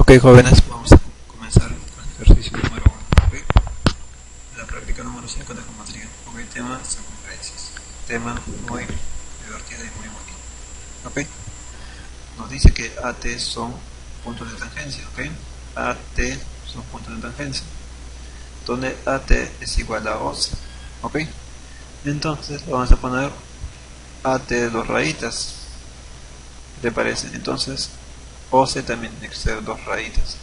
Ok, jóvenes, vamos a comenzar con el ejercicio número 1. ¿Okay? La práctica número 5 de geometría. Ok, tema circunferencias. Tema muy divertido y muy bonito. Ok, nos dice que AT son puntos de tangencia. Ok, AT son puntos de tangencia, donde AT es igual a OC. Ok, entonces vamos a poner AT de dos rayitas. ¿Te parece? Entonces OC también tiene que ser dos rayitas.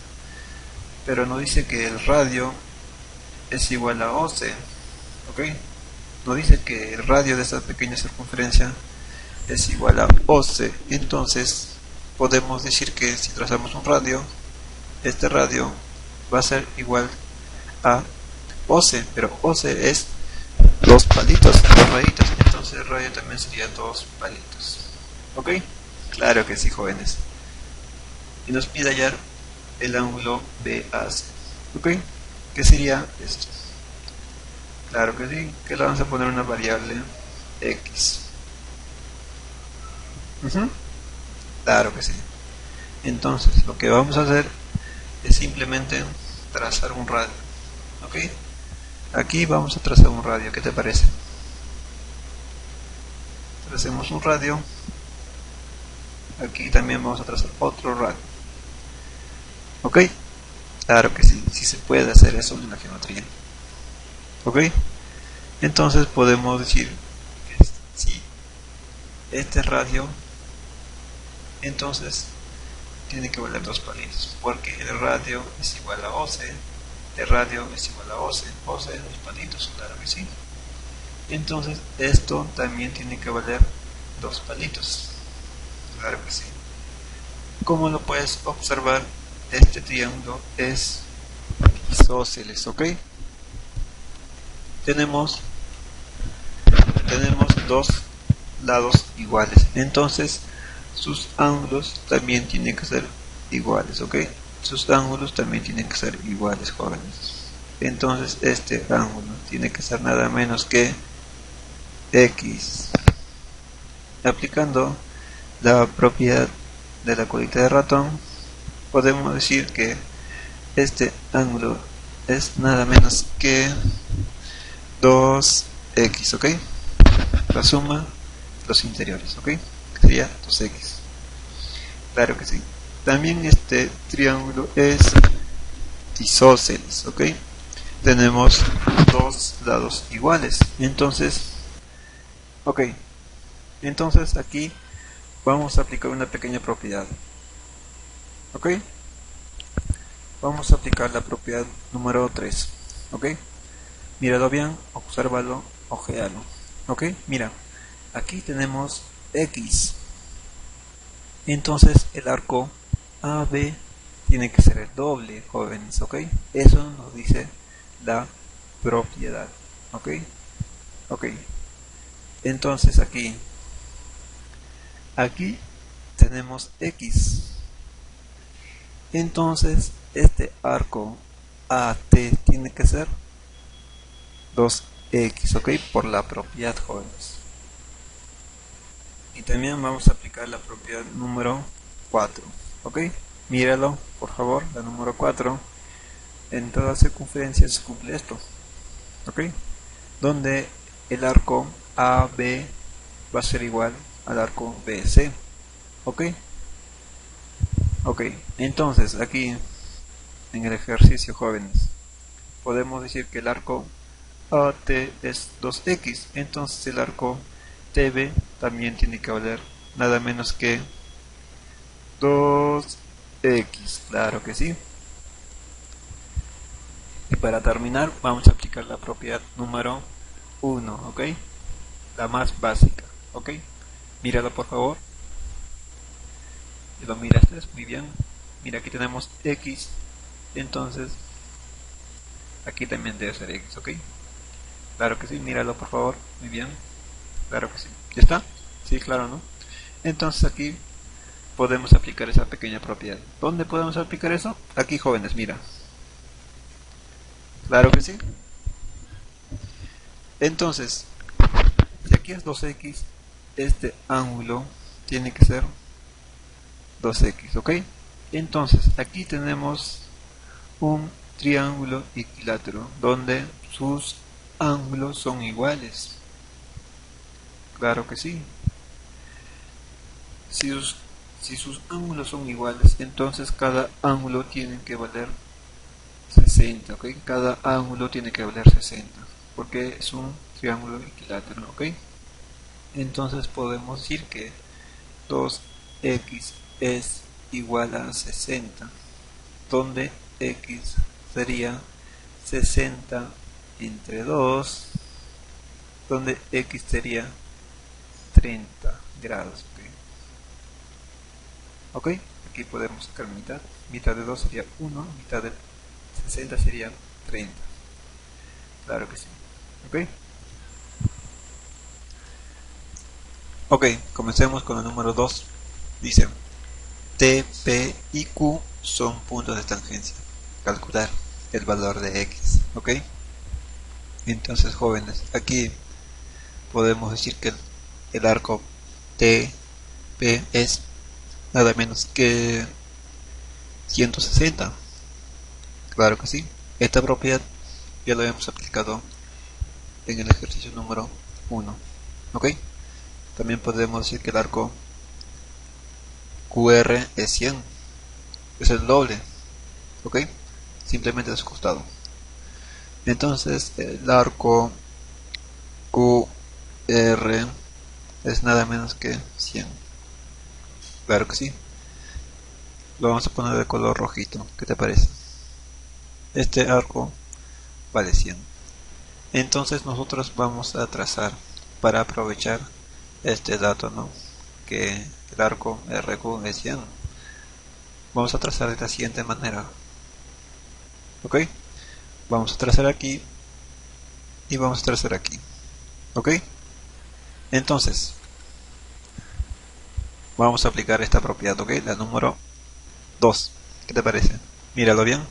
Pero nos dice que el radio es igual a OC, ¿ok? Nos dice que el radio de esta pequeña circunferencia es igual a OC. Entonces podemos decir que si trazamos un radio, este radio va a ser igual a OC, pero OC es dos palitos, dos rayitas, entonces el radio también sería dos palitos, ¿ok? Claro que sí, jóvenes. Y nos pide hallar el ángulo BAC, ¿ok? ¿Qué sería esto? Claro que sí, que le vamos a poner una variable X. Claro que sí. Entonces lo que vamos a hacer es simplemente trazar un radio, ¿ok? Aquí vamos a trazar un radio, ¿qué te parece? Tracemos un radio. Aquí también vamos a trazar otro radio, ¿ok? Claro que sí, sí se puede hacer eso en la geometría, ¿ok? Entonces podemos decir que si este radio, entonces tiene que valer dos palitos, porque el radio es igual a OC, el radio es igual a OC, OC es dos palitos, claro que sí. Entonces esto también tiene que valer dos palitos, claro que sí. Como lo puedes observar, este triángulo es isósceles, ¿ok? Tenemos dos lados iguales, entonces sus ángulos también tienen que ser iguales, ¿ok? Sus ángulos también tienen que ser iguales, jóvenes. Entonces este ángulo tiene que ser nada menos que X. Aplicando la propiedad de la colita de ratón, podemos decir que este ángulo es nada menos que 2x, ¿ok? La suma de los interiores, ¿ok? Sería 2x. Claro que sí. También este triángulo es isósceles, ¿ok? Tenemos dos lados iguales. Entonces, ok. Entonces aquí vamos a aplicar una pequeña propiedad, ¿ok? Vamos a aplicar la propiedad número 3, ¿ok? Míralo bien, obsérvalo, ojealo, ¿ok? Mira, aquí tenemos X. Entonces el arco AB tiene que ser el doble, jóvenes, ¿ok? Eso nos dice la propiedad, ¿ok? Ok. Entonces aquí tenemos X. Entonces este arco AT tiene que ser 2x, ok, por la propiedad, jóvenes. Y también vamos a aplicar la propiedad número 4, ok, míralo por favor, la número 4. En toda circunferencia se cumple esto, ok, donde el arco AB va a ser igual al arco BC, ok. Ok, entonces aquí en el ejercicio, jóvenes, podemos decir que el arco AT es 2x, entonces el arco TB también tiene que valer nada menos que 2x, claro que sí. Y para terminar vamos a aplicar la propiedad número 1, ok, la más básica, ok, míralo por favor. Y lo miraste muy bien. Mira, aquí tenemos X, entonces aquí también debe ser X, ok. Claro que sí, míralo por favor, muy bien. Claro que sí. ¿Ya está? Sí, claro, ¿no? Entonces aquí podemos aplicar esa pequeña propiedad. ¿Dónde podemos aplicar eso? Aquí, jóvenes, mira. Claro que sí. Entonces, si aquí es 2x, este ángulo tiene que ser 2x, ¿ok? Entonces aquí tenemos un triángulo equilátero donde sus ángulos son iguales. Claro que sí. Si sus ángulos son iguales, entonces cada ángulo tiene que valer 60, ¿ok? Cada ángulo tiene que valer 60, porque es un triángulo equilátero, ¿ok? Entonces podemos decir que 2x es igual a 60, donde x sería 60 entre 2, donde x sería 30 grados, ¿ok? Aquí podemos sacar mitad. Mitad de 2 sería 1, mitad de 60 sería 30. Claro que sí. ¿Ok? Ok, comencemos con el número 2. Dice, T, P y Q son puntos de tangencia. Calcular el valor de X. ¿Ok? Entonces, jóvenes, aquí podemos decir que el arco T, P es nada menos que 160. Claro que sí. Esta propiedad ya lo hemos aplicado en el ejercicio número 1. ¿Ok? También podemos decir que el arco QR es 100. Es el doble. ¿Ok? Simplemente a su costado. Entonces el arco QR es nada menos que 100. Claro que sí. Lo vamos a poner de color rojito. ¿Qué te parece? Este arco vale 100. Entonces nosotros vamos a trazar para aprovechar este dato, ¿no? Que el arco RQ es 100. Vamos a trazar de la siguiente manera. ¿Ok? Vamos a trazar aquí y vamos a trazar aquí. ¿Ok? Entonces, vamos a aplicar esta propiedad, ¿ok? La número 2. ¿Qué te parece? Míralo bien.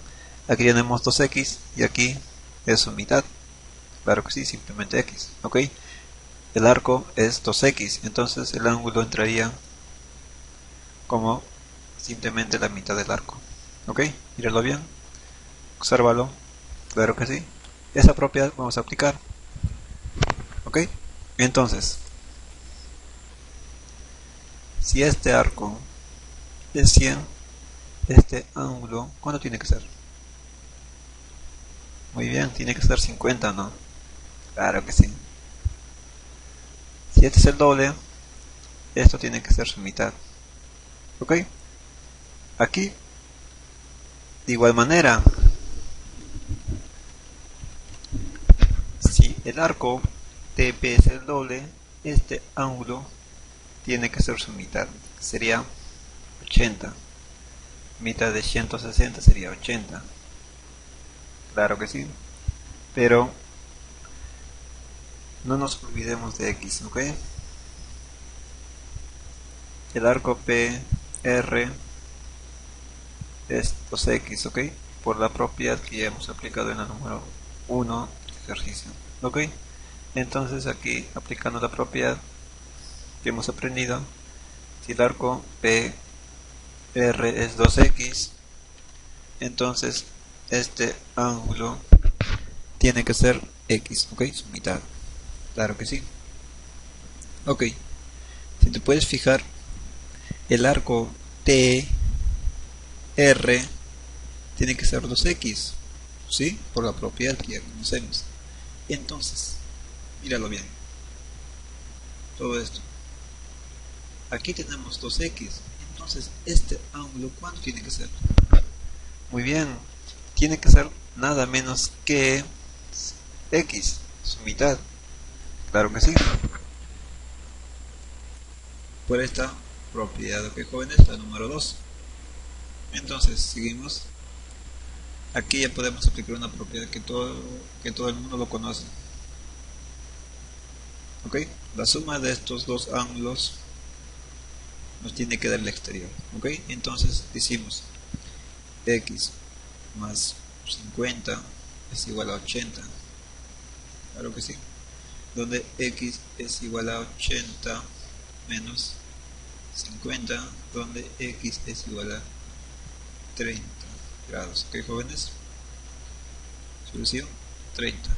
Aquí tenemos 2x y aquí es su mitad. Claro que sí, simplemente x, ¿ok? El arco es 2x, entonces el ángulo entraría como simplemente la mitad del arco. ¿Ok? Míralo bien. Obsérvalo. Claro que sí. Esa propiedad vamos a aplicar. ¿Ok? Entonces, si este arco es 100, este ángulo, ¿cuánto tiene que ser? Muy bien, tiene que ser 50, ¿no? Claro que sí. Si este es el doble, esto tiene que ser su mitad. ¿Ok? Aquí, de igual manera, si el arco TP es el doble, este ángulo tiene que ser su mitad. Sería 80. Mitad de 160 sería 80. Claro que sí. Pero no nos olvidemos de X, ¿ok? El arco PR es 2X, ¿ok? Por la propiedad que ya hemos aplicado en el número 1 del ejercicio, ¿ok? Entonces aquí, aplicando la propiedad que hemos aprendido, si el arco PR es 2X, entonces este ángulo tiene que ser X, ¿ok? Su mitad. Claro que sí. Ok, si te puedes fijar, el arco TR tiene que ser 2x, ¿sí? Por la propiedad que ya conocemos. Entonces, míralo bien. Todo esto. Aquí tenemos 2x. Entonces, este ángulo, ¿cuánto tiene que ser? Muy bien. Tiene que ser nada menos que x, su mitad. Claro que sí. Por esta propiedad, ok, jóvenes, la número 2. Entonces, seguimos. Aquí ya podemos aplicar una propiedad que todo el mundo lo conoce. ¿Ok? La suma de estos dos ángulos nos tiene que dar el exterior. ¿Ok? Entonces decimos x más 50 es igual a 80. Claro que sí. Donde x es igual a 80 menos 50, donde x es igual a 30 grados. Ok, jóvenes. Solución 30.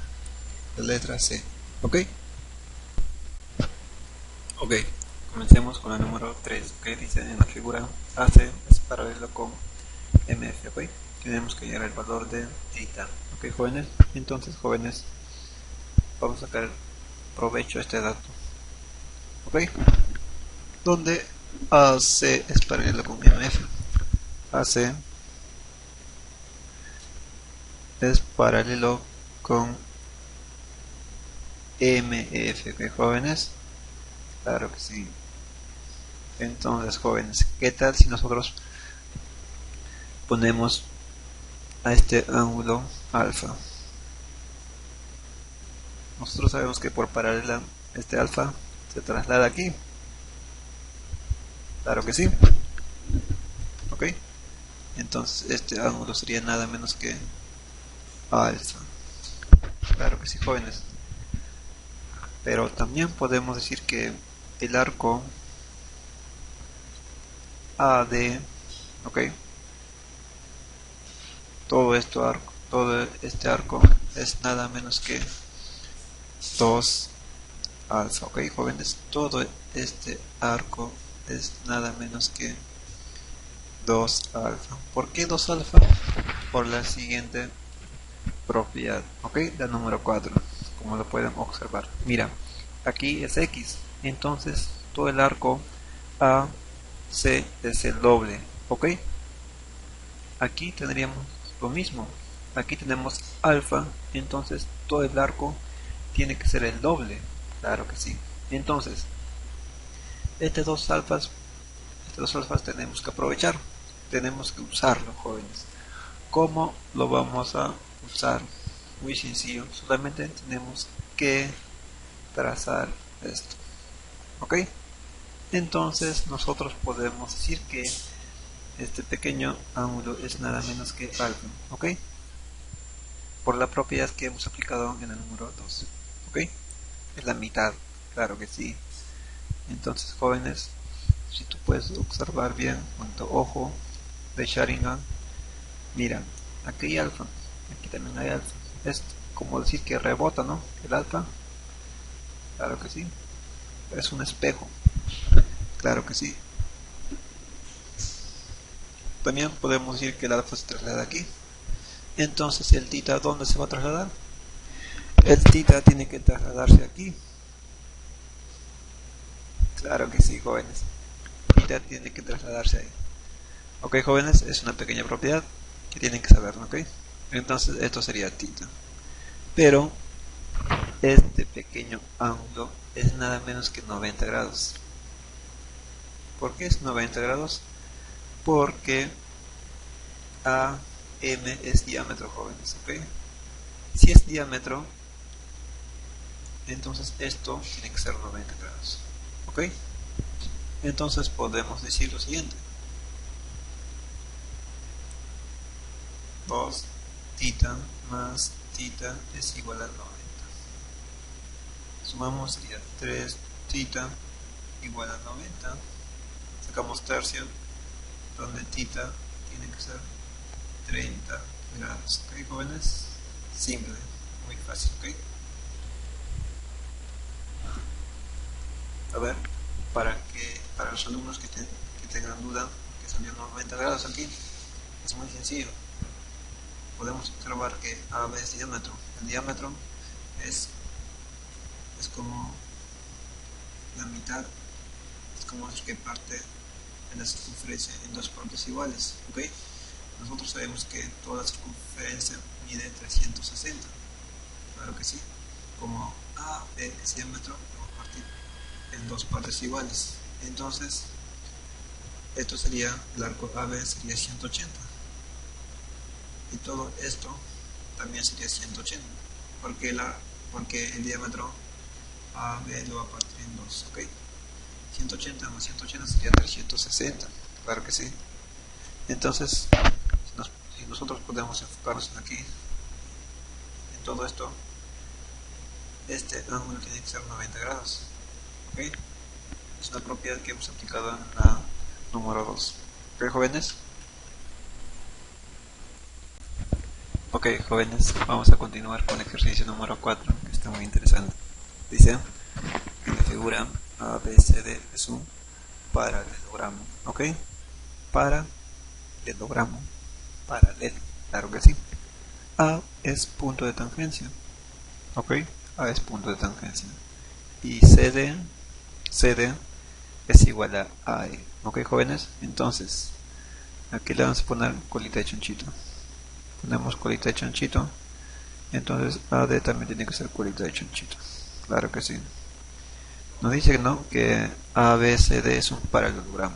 La letra C. Ok. Ok. Comencemos con el número 3. Ok, dice en la figura AC es paralelo con MF. Ok. Tenemos que hallar el valor de θ. Ok, jóvenes. Entonces, jóvenes, vamos a sacar provecho a este dato. Ok. Donde AC es paralelo con MF. AC es paralelo con MF, ¿ok, jóvenes? Claro que sí. Entonces, jóvenes, ¿qué tal si nosotros ponemos a este ángulo alfa? Nosotros sabemos que por paralela este alfa se traslada aquí. Claro que sí. Ok. Entonces este ángulo sería nada menos que alfa. Claro que sí, jóvenes. Pero también podemos decir que el arco AD, ok, todo este arco es nada menos que 2 alfa, ok, jóvenes, todo este arco es nada menos que 2 alfa. ¿Por qué 2 alfa? Por la siguiente propiedad, ok, la número 4, como lo pueden observar. Mira, aquí es X, entonces todo el arco AC es el doble, ok. Aquí tendríamos lo mismo, aquí tenemos alfa, entonces todo el arco tiene que ser el doble, claro que sí. Entonces, estos dos alfas tenemos que aprovechar, tenemos que usarlo, jóvenes. ¿Cómo lo vamos a usar? Muy sencillo, solamente tenemos que trazar esto, ok. Entonces nosotros podemos decir que este pequeño ángulo es nada menos que alfa, ok, por la propiedad que hemos aplicado en el número 2, ok, es la mitad, claro que sí. Entonces, jóvenes, si tú puedes observar bien con tu ojo de Sharingan, mira, aquí hay alfa, aquí también hay alfa, es como decir que rebota, ¿no? El alfa, claro que sí, es un espejo, claro que sí. También podemos decir que el alfa se traslada aquí. Entonces, el θ, ¿dónde se va a trasladar? El θ tiene que trasladarse aquí. Claro que sí, jóvenes. θ tiene que trasladarse ahí. Ok, jóvenes, es una pequeña propiedad que tienen que saber, ¿ok? Entonces, esto sería θ. Pero, este pequeño ángulo es nada menos que 90 grados. ¿Por qué es 90 grados? Porque AM es diámetro, jóvenes, ¿ok? Si es diámetro, entonces esto tiene que ser 90 grados, ¿ok? Entonces podemos decir lo siguiente: 2 θ más θ es igual a 90. Sumamos, sería 3 θ igual a 90. Sacamos tercio, donde θ tiene que ser 30 grados. ¿Ok, jóvenes? Simple, muy fácil, ¿ok? A ver, para los alumnos que tengan duda, que salió 90 grados aquí, es muy sencillo. Podemos observar que AB es diámetro. El diámetro es como la mitad, es como que parte de la circunferencia en dos partes iguales, ¿ok? Nosotros sabemos que toda circunferencia mide 360, claro que sí. Como AB es diámetro, vamos a partir en dos partes iguales. Entonces, esto sería, el arco AB sería 180. Y todo esto también sería 180. Porque el diámetro AB lo va a partir en dos, ¿ok? 180 más 180 sería 360, claro que sí. Entonces, si nosotros podemos enfocarnos aquí, en todo esto, este ángulo tiene que ser 90 grados, ¿ok? Es una propiedad que hemos aplicado en la número 2. ¿Ok, jóvenes? Ok, jóvenes, vamos a continuar con el ejercicio número 4, que está muy interesante. Dice que la figura ABCD es un paralelogramo, ¿ok? Paralelogramo, paralelo, claro que sí. A es punto de tangencia, ¿ok? A es punto de tangencia. Y CD es igual a AE, ¿ok, jóvenes? Entonces, aquí le vamos a poner colita de chanchito. Ponemos colita de chanchito. Entonces AD también tiene que ser colita de chanchito. Claro que sí. Nos dice, ¿no?, que ABCD es un paralelogramo.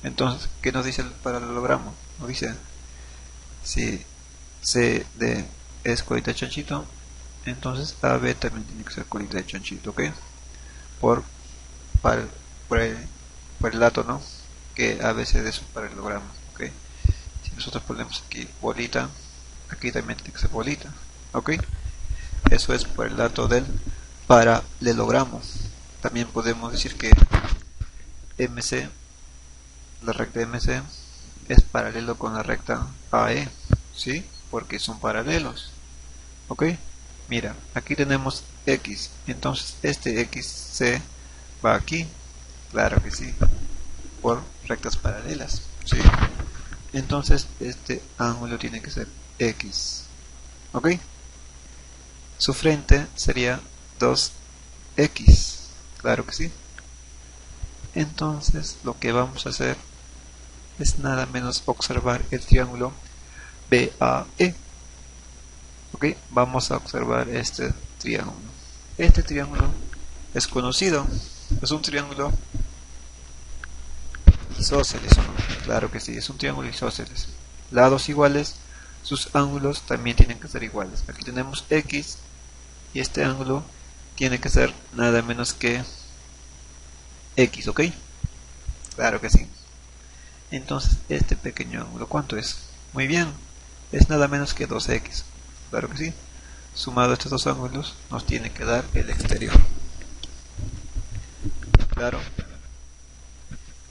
Entonces, ¿qué nos dice el paralelogramo? Nos dice, si CD es colita de chanchito, entonces AB también tiene que ser colita de chanchito, ¿ok? Por, par, por, el, por el lado, ¿no?, que ABCD es un paralelogramo, ¿ok? Si nosotros ponemos aquí bolita, aquí también tiene que ser bolita, ¿ok? Eso es por el lado del paralelogramo. También podemos decir que MC, la recta MC, es paralelo con la recta AE, ¿sí? Porque son paralelos, ¿ok? Mira, aquí tenemos X, entonces este XC va aquí, claro que sí, por rectas paralelas, ¿sí? Entonces este ángulo tiene que ser X, ¿ok? Su frente sería 2X, claro que sí. Entonces lo que vamos a hacer es nada menos observar el triángulo BAE. Ok, vamos a observar este triángulo. Este triángulo es conocido, es un triángulo isósceles, ¿o no? Claro que sí, es un triángulo isósceles. Lados iguales, sus ángulos también tienen que ser iguales. Aquí tenemos X y este ángulo tiene que ser nada menos que X, ¿ok? Claro que sí. Entonces este pequeño ángulo, ¿cuánto es? Muy bien, es nada menos que 2x, claro que sí. Sumado estos dos ángulos nos tiene que dar el exterior. Claro.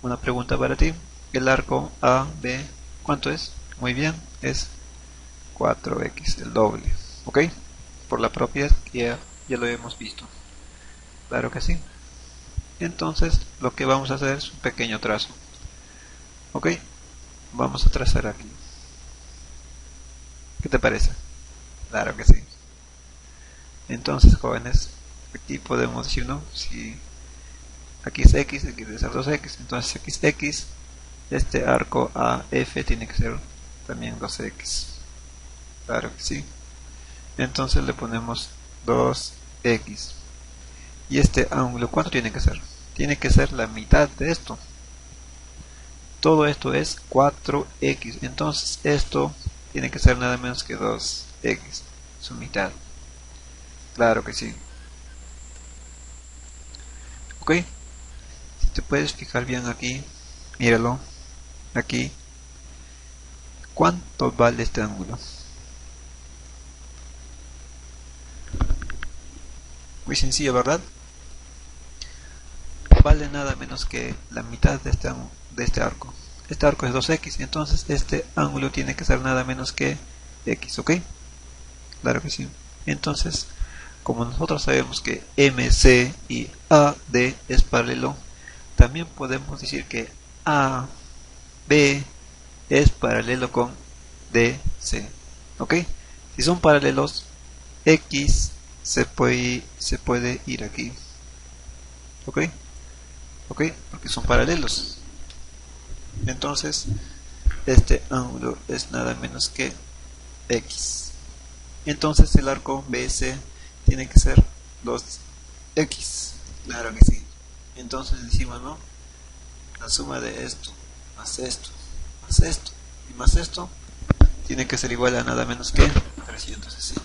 Una pregunta para ti, el arco AB, ¿cuánto es? Muy bien, es 4x, el doble, ¿ok? Por la propiedad que ya lo hemos visto, claro que sí. Entonces lo que vamos a hacer es un pequeño trazo, ¿ok? Vamos a trazar aquí. ¿Qué te parece? Claro que sí. Entonces, jóvenes, aquí podemos decir, ¿no?, si aquí es X, aquí debe ser 2X, entonces aquí es X, este arco AF tiene que ser también 2X, claro que sí. Entonces le ponemos 2X, y este ángulo, ¿cuánto tiene que ser? Tiene que ser la mitad de esto. Todo esto es 4X, entonces esto tiene que ser nada menos que 2X, su mitad. Claro que sí. Ok, si te puedes fijar bien aquí, míralo, aquí, ¿cuánto vale este ángulo? Muy sencillo, ¿verdad? Vale nada menos que la mitad de este arco. Este arco es 2X, entonces este ángulo tiene que ser nada menos que X, ¿ok? Claro que sí. Entonces, como nosotros sabemos que MC y AD es paralelo, también podemos decir que AB es paralelo con DC, ¿ok? Si son paralelos, X se puede ir aquí, ¿ok? ¿Ok? Porque son paralelos. Entonces, este ángulo es nada menos que X. Entonces el arco BC tiene que ser 2X. Claro que sí. Entonces decimos, ¿no?, la suma de esto, más esto, más esto y más esto tiene que ser igual a nada menos que 360.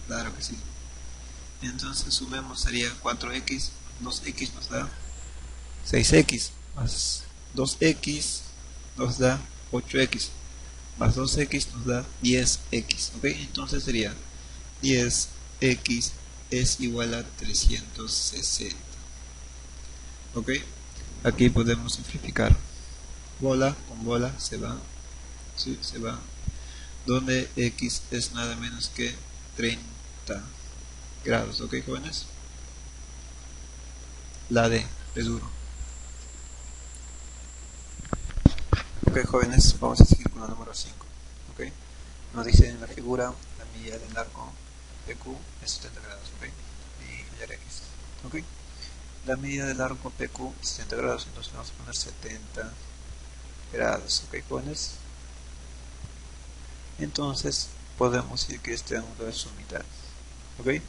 Claro que sí. Entonces sumemos, sería 4x, 2x nos da 6x, más 2x nos da 8x, más 2x nos da 10x, ¿ok? Entonces sería 10x es igual a 360, ¿ok? Aquí podemos simplificar, bola con bola se va, ¿sí? Se va, donde X es nada menos que 30 grados. Ok, jóvenes, la D es duro. Ok, jóvenes, vamos a seguir con la número 5. Ok, nos dice en la figura la medida del arco PQ es 70 grados. Ok, y hallar X. Ok, la medida del arco PQ es 70 grados, entonces vamos a poner 70 grados. Ok, jóvenes, entonces podemos decir que este ángulo es su mitad. Ok,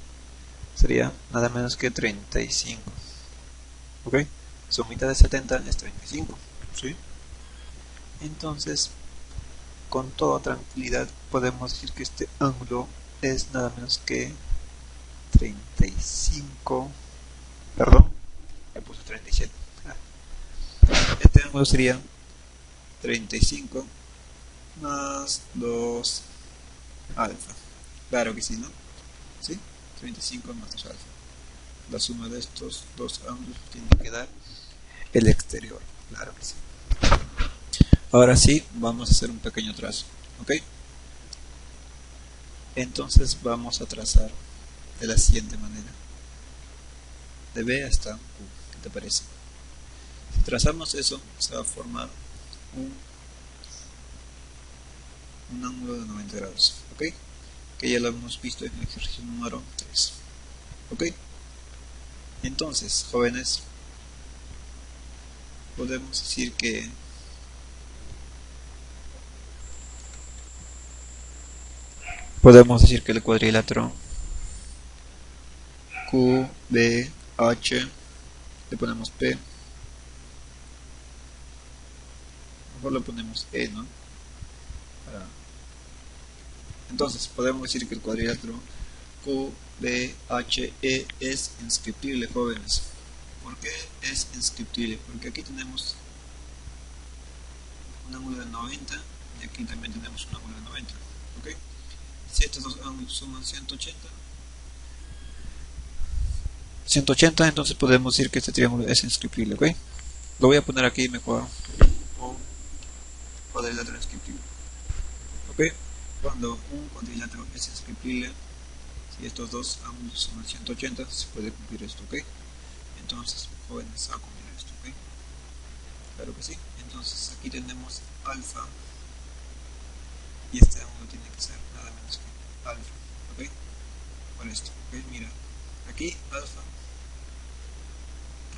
sería nada menos que 35. Ok, su mitad de 70 es 35. ¿Sí? Entonces, con toda tranquilidad podemos decir que este ángulo es nada menos que 35. Perdón, me puse 37. Este ángulo sería 35 más 2 alfa. Claro que sí, ¿no? ¿Sí? 35 más 2 alfa. La suma de estos dos ángulos tiene que dar el exterior. Claro que sí. Ahora sí, vamos a hacer un pequeño trazo. ¿Ok? Entonces vamos a trazar de la siguiente manera. De B hasta Q. ¿Qué te parece? Si trazamos eso, se va a formar un ángulo de 90 grados. ¿Ok? Que ya lo hemos visto en el ejercicio número 3. ¿Ok? Entonces, jóvenes, podemos decir que el cuadrilátero QBH, le ponemos P, mejor le ponemos E, ¿no? Entonces podemos decir que el cuadrilátero QBHE es inscriptible, jóvenes. ¿Por qué es inscriptible? Porque aquí tenemos un ángulo de 90 y aquí también tenemos un ángulo de 90. ¿Ok? Si estos dos ángulos suman 180, entonces podemos decir que este triángulo es inscriptible. ¿Ok? Lo voy a poner aquí mejor. Cuadrilátero inscriptible. ¿Ok? Cuando un cuadrilátero es inscriptible, si estos dos ángulos suman 180, se puede cumplir esto. ¿Ok? Entonces, jóvenes, a cumplir esto. ¿Ok? Claro que sí. Entonces aquí tenemos alfa y este ángulo tiene que ser nada menos que alfa. ¿Ok? Por esto. ¿Ok? Mira, aquí alfa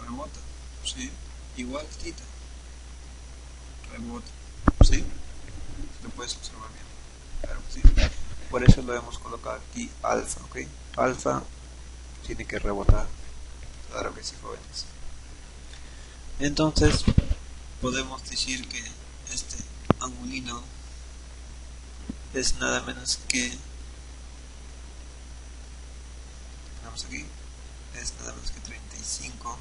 rebota. ¿Sí? Igual tita rebota. ¿Sí? Lo puedes observar bien. Claro que sí. Por eso lo hemos colocado aquí alfa. ¿Ok? Alfa tiene que rebotar. Claro que sí, jóvenes. Entonces podemos decir que este angulino es nada menos que, tenemos aquí, es nada menos que 35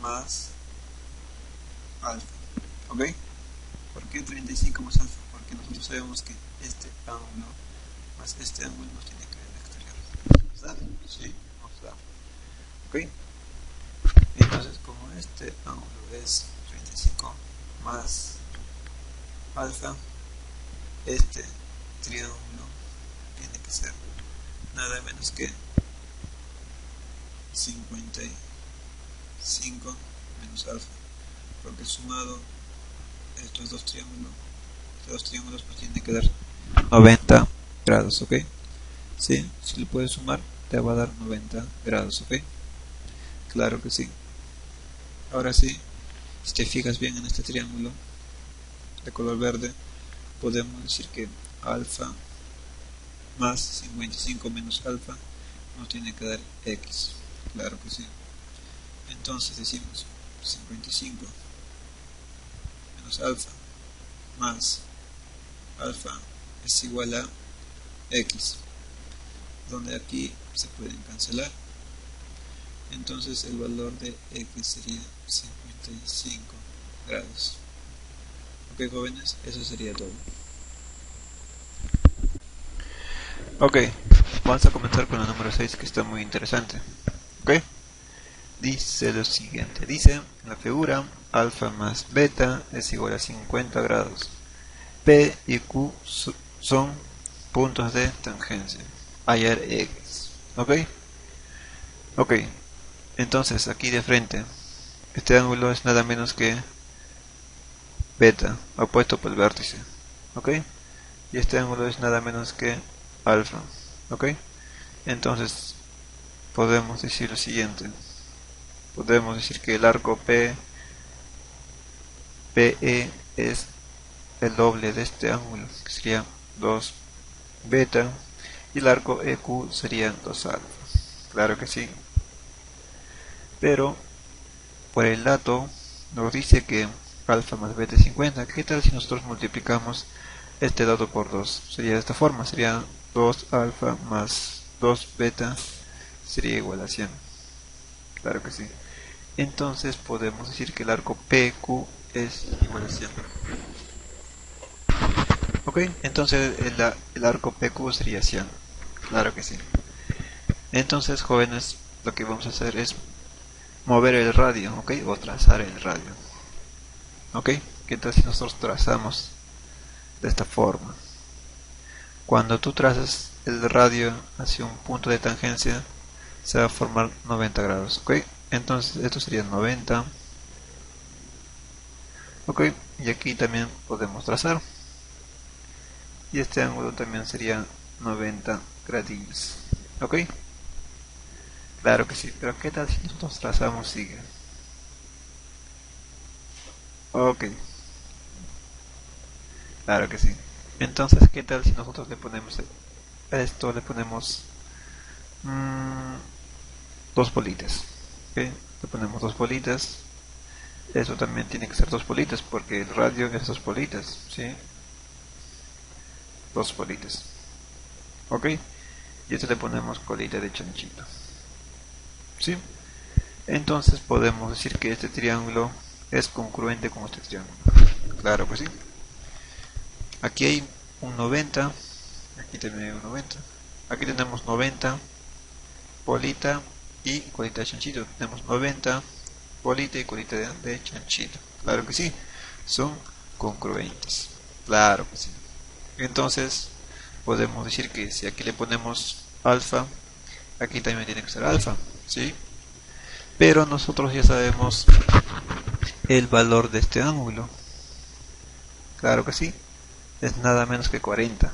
más alfa. ¿Ok? ¿Por qué 35 más alfa? Porque nosotros sabemos que este ángulo más este ángulo nos tiene que ver en el exterior. ¿Nos da? Sí, nos da. ¿Ok? Entonces, como este ángulo es 35 más alfa, este triángulo tiene que ser nada menos que 55 menos alfa, porque sumado estos dos triángulos pues tiene que dar 90 grados. ¿Ok? ¿Sí? Si lo puedes sumar te va a dar 90 grados. ¿Ok? Claro que sí. Ahora sí, si te fijas bien en este triángulo de color verde, podemos decir que alfa más 55 menos alfa nos tiene que dar X. Claro que sí. Entonces decimos 55 menos alfa más alfa es igual a X, donde aquí se pueden cancelar. Entonces el valor de X sería 55 grados. Ok, jóvenes, eso sería todo. Ok, vamos a comenzar con el número 6, que está muy interesante. Ok, dice lo siguiente. Dice en la figura alfa más beta es igual a 50 grados. P y Q son puntos de tangencia, hallar X. Ok, entonces aquí de frente, este ángulo es nada menos que beta, opuesto por el vértice. Ok, y este ángulo es nada menos que alfa. Ok, entonces podemos decir lo siguiente. Podemos decir que el arco PE es el doble de este ángulo, que sería 2 beta, y el arco EQ sería 2 alfa. Claro que sí. Pero por el dato nos dice que alfa más beta es 50. ¿Qué tal si nosotros multiplicamos este dato por 2? Sería de esta forma, sería 2 alfa más 2 beta sería igual a 100. Claro que sí. Entonces podemos decir que el arco PQ es igual a 100. Ok, entonces el arco PQ sería 100. Claro que sí. Entonces, jóvenes, lo que vamos a hacer es mover el radio, ok, o trazar el radio. Ok, ¿qué tal si nosotros trazamos de esta forma? Cuando tú trazas el radio hacia un punto de tangencia, se va a formar 90 grados, ok. Entonces esto sería 90. Ok, y aquí también podemos trazar. Y este ángulo también sería 90 gradillos. Ok, claro que sí, pero ¿qué tal si nosotros trazamos sigue? Ok, claro que sí. Entonces, ¿qué tal si nosotros le ponemos a esto, le ponemos mmm, dos bolitas? ¿Ok? Le ponemos dos bolitas. Eso también tiene que ser dos bolitas porque el radio es dos bolitas, ¿sí? Dos bolitas. ¿Ok? Y esto le ponemos colita de chanchito. ¿Sí? Entonces podemos decir que este triángulo es congruente con este triángulo. Claro que sí. Aquí hay un 90. Aquí también hay un 90. Aquí tenemos 90, bolita y colita de chanchito. Tenemos 90, bolita y colita de chanchito. Claro que sí. Son congruentes. Claro que sí. Entonces podemos decir que si aquí le ponemos alfa, aquí también tiene que ser alfa, ¿sí? Pero nosotros ya sabemos el valor de este ángulo. Claro que sí. Es nada menos que 40.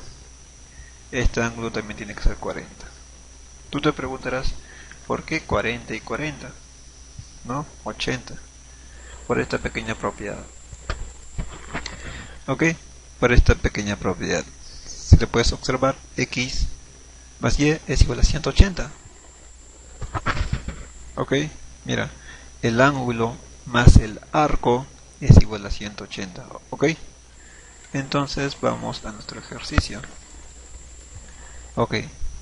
Este ángulo también tiene que ser 40. Tú te preguntarás, ¿por qué 40 y 40? ¿No? 80. Por esta pequeña propiedad. ¿Ok? Por esta pequeña propiedad. Si le puedes observar, x más y es igual a 180. ¿Ok? Mira, el ángulo más el arco es igual a 180. ¿Ok? Entonces vamos a nuestro ejercicio. Ok,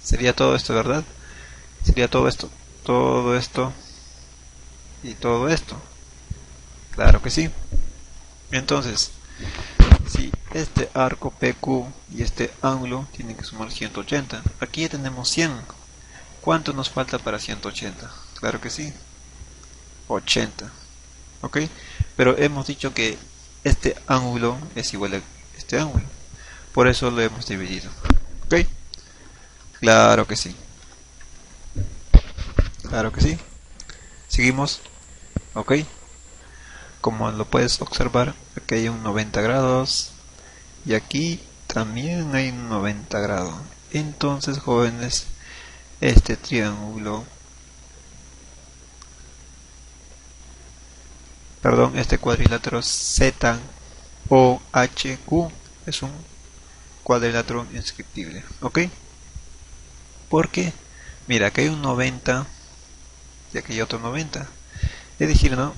sería todo esto, ¿verdad? Sería todo esto y todo esto. Claro que sí. Entonces, si este arco PQ y este ángulo tienen que sumar 180, aquí ya tenemos 100. ¿Cuánto nos falta para 180? Claro que sí, 80. ¿Ok? Pero hemos dicho que este ángulo es igual a este ángulo. Por eso lo hemos dividido. ¿Ok? Claro que sí. Claro que sí. Seguimos. ¿Ok? Como lo puedes observar, aquí hay un 90 grados y aquí también hay un 90 grados. Entonces, jóvenes, este triángulo, perdón, este cuadrilátero ZOHQ es un cuadrilátero inscriptible. ¿Ok? Porque, mira, aquí hay un 90 y aquí hay otro 90. Es decir, ¿no?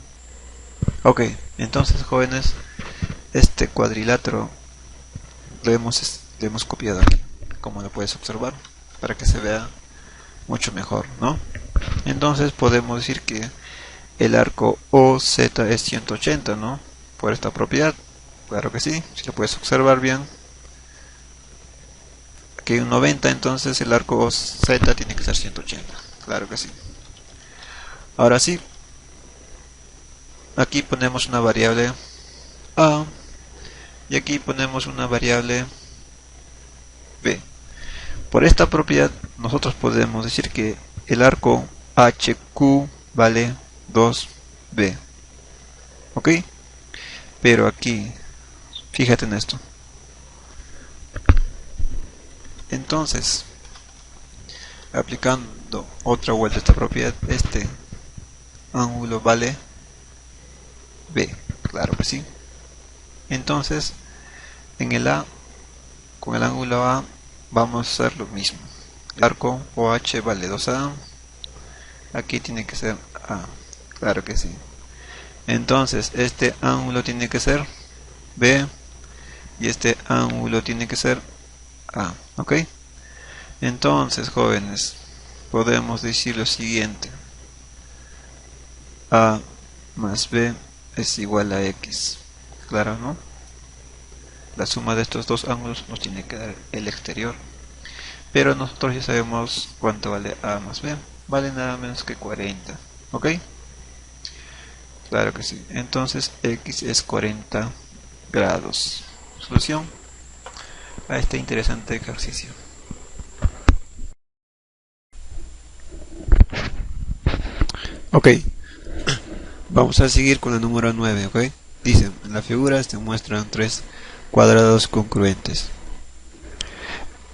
Ok, entonces, jóvenes, este cuadrilátero lo hemos copiado aquí, como lo puedes observar, para que se vea mucho mejor, ¿no? Entonces podemos decir que el arco OZ es 180, ¿no? Por esta propiedad. Claro que sí, si lo puedes observar bien. Aquí hay un 90, entonces el arco OZ tiene que ser 180. Claro que sí. Ahora sí, aquí ponemos una variable A y aquí ponemos una variable B. Por esta propiedad nosotros podemos decir que el arco HQ vale 2B. ¿Ok? Pero aquí, fíjate en esto. Entonces, aplicando otra vuelta a esta propiedad, este ángulo vale B. Claro que sí. Entonces, en el A, con el ángulo A, vamos a hacer lo mismo. El arco OH vale 2A. Aquí tiene que ser A. Claro que sí. Entonces, este ángulo tiene que ser B. Y este ángulo tiene que ser A. ¿Ok? Entonces, jóvenes, podemos decir lo siguiente. A más B es igual a X. Claro, ¿no? La suma de estos dos ángulos nos tiene que dar el exterior. Pero nosotros ya sabemos cuánto vale A más B. Vale nada menos que 40. ¿Ok? Claro que sí. Entonces X es 40 grados. Solución a este interesante ejercicio. Ok. Vamos a seguir con la número 9. ¿Ok? Dicen, en la figura se muestran tres cuadrados congruentes.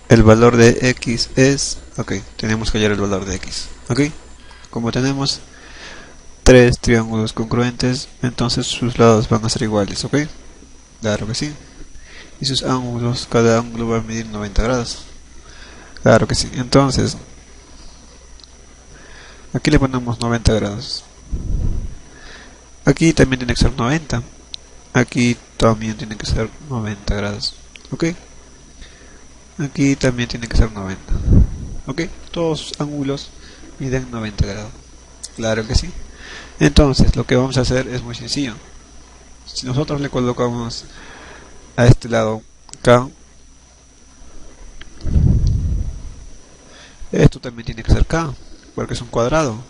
El valor de X es... Ok, tenemos que hallar el valor de X. Ok, como tenemos tres triángulos congruentes, entonces sus lados van a ser iguales. Ok, claro que sí. Y sus ángulos, cada ángulo va a medir 90 grados. Claro que sí. Entonces, aquí le ponemos 90 grados. Aquí también tiene que ser 90. Aquí también tiene que ser 90 grados. Ok. Aquí también tiene que ser 90. Ok, todos los ángulos miden 90 grados. Claro que sí. Entonces, lo que vamos a hacer es muy sencillo. Si nosotros le colocamos a este lado K, esto también tiene que ser K, porque es un cuadrado.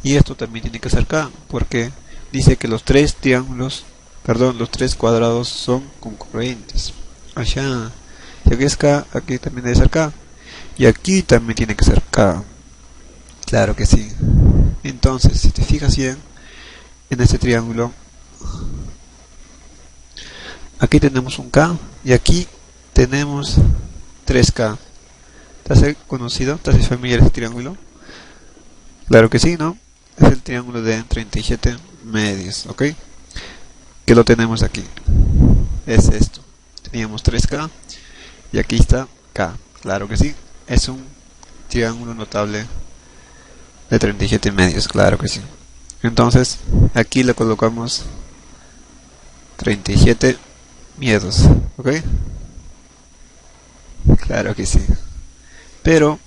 Y esto también tiene que ser K, porque dice que los tres triángulos, perdón, los tres cuadrados son congruentes. Allá, si aquí es K, aquí también debe ser K. Y aquí también tiene que ser K. Claro que sí. Entonces, si te fijas bien en este triángulo, aquí tenemos un K y aquí tenemos 3K. ¿Te has conocido? ¿Te haces familiar este triángulo? Claro que sí, ¿no? Es el triángulo de 37 medios, ¿ok? Que lo tenemos aquí. Es esto. Teníamos 3K y aquí está K. Claro que sí. Es un triángulo notable de 37 medios, claro que sí. Entonces, aquí le colocamos 37 miedos, ¿ok? Claro que sí. Pero,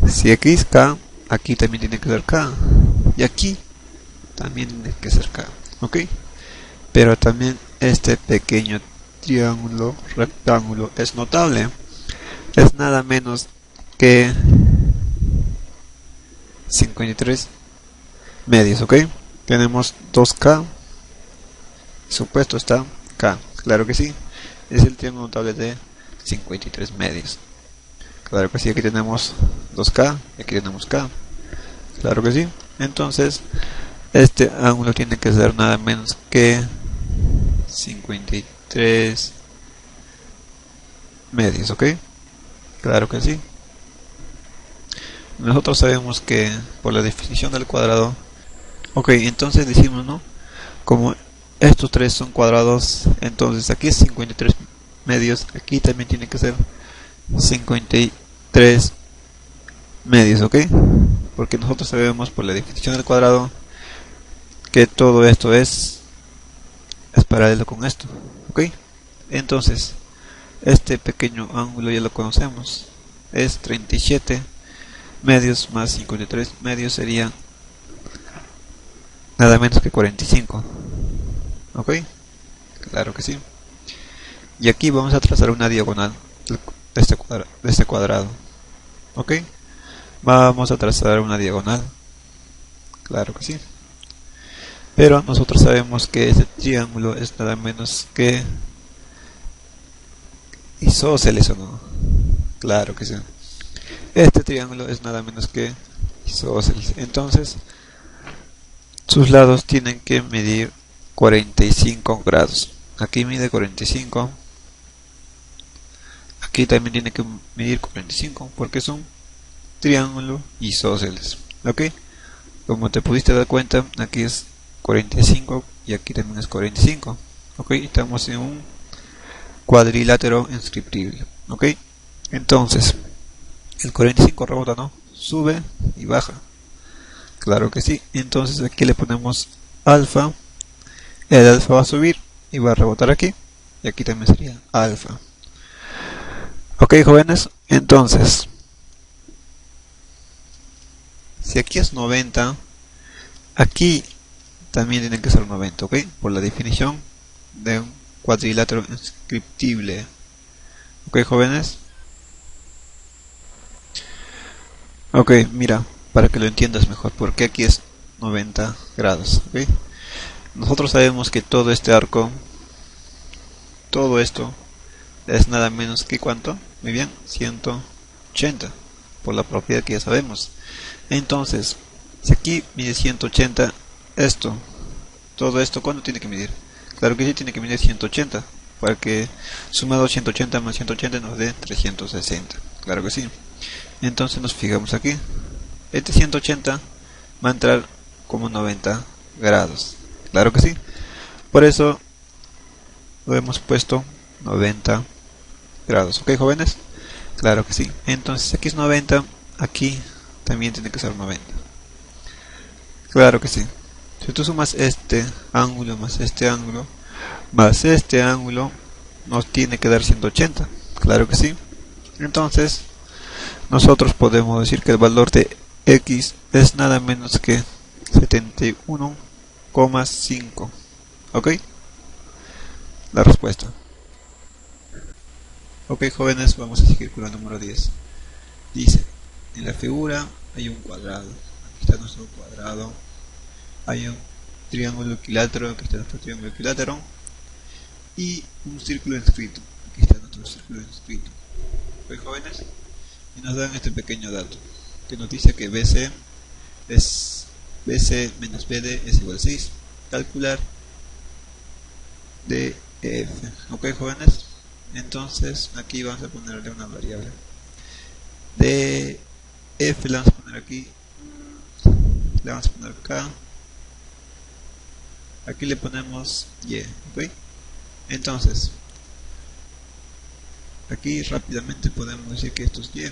si aquí es K, aquí también tiene que ser K. Y aquí también tiene que ser K, ¿ok? Pero también este pequeño triángulo, rectángulo, es notable. Es nada menos que 53 medios, ¿ok? Tenemos 2K. Supuesto está K, claro que sí. Es el triángulo notable de 53 medios. Claro que sí, aquí tenemos 2K y aquí tenemos K. Claro que sí. Entonces, este ángulo tiene que ser nada menos que 53 medios, ¿ok? Claro que sí. Nosotros sabemos que por la definición del cuadrado, ok, entonces decimos, ¿no? Como estos tres son cuadrados, entonces aquí es 53 medios, aquí también tiene que ser 53 medios, ¿ok? Porque nosotros sabemos por la definición del cuadrado que todo esto es paralelo con esto, ¿ok? Entonces, este pequeño ángulo ya lo conocemos, es 37 medios más 53 medios sería nada menos que 45, ¿ok? Claro que sí. Y aquí vamos a trazar una diagonal de este cuadrado, ¿ok? Vamos a trazar una diagonal, claro que sí. Pero nosotros sabemos que ese triángulo es nada menos que isósceles o no. Claro que sí. Este triángulo es nada menos que isósceles. Entonces, sus lados tienen que medir 45 grados. Aquí mide 45. Aquí también tiene que medir 45 porque es un triángulo isósceles. ¿Ok? Como te pudiste dar cuenta, aquí es 45 y aquí también es 45. ¿Ok? Estamos en un cuadrilátero inscriptible. ¿Ok? Entonces, el 45 rebota, ¿no? Sube y baja. Claro que sí. Entonces aquí le ponemos alfa. El alfa va a subir y va a rebotar aquí. Y aquí también sería alfa. Ok, jóvenes. Entonces, si aquí es 90, aquí también tiene que ser 90, ¿ok? Por la definición de un cuadrilátero inscriptible. Ok, jóvenes. Ok, mira, para que lo entiendas mejor, porque aquí es 90 grados, ¿ok? Nosotros sabemos que todo este arco, todo esto, es nada menos que ¿cuánto? Muy bien, 180, por la propiedad que ya sabemos. Entonces, si aquí mide 180, esto, todo esto, ¿cuánto tiene que medir? Claro que sí, tiene que medir 180, para que sumado 180 más 180 nos dé 360. Claro que sí. Entonces nos fijamos aquí. Este 180 va a entrar como 90 grados. Claro que sí. Por eso lo hemos puesto 90 grados. ¿Ok, jóvenes? Claro que sí. Entonces aquí es 90, aquí también tiene que ser 90. Claro que sí. Si tú sumas este ángulo más este ángulo, nos tiene que dar 180. Claro que sí. Entonces, nosotros podemos decir que el valor de x es nada menos que 71,5. ¿Ok? La respuesta. Ok, jóvenes, vamos a seguir con el número 10. Dice, en la figura hay un cuadrado. Aquí está nuestro cuadrado. Hay un triángulo equilátero. Aquí está nuestro triángulo equilátero. Y un círculo inscrito. Aquí está nuestro círculo inscrito. Ok, jóvenes. Y nos dan este pequeño dato. Que nos dice que BC es BC menos BD es igual a 6. Calcular DF. Ok, jóvenes. Entonces aquí vamos a ponerle una variable. DF la vamos a poner aquí. Le vamos a poner acá. Aquí le ponemos Y. Ok. Entonces, aquí rápidamente podemos decir que esto es Y.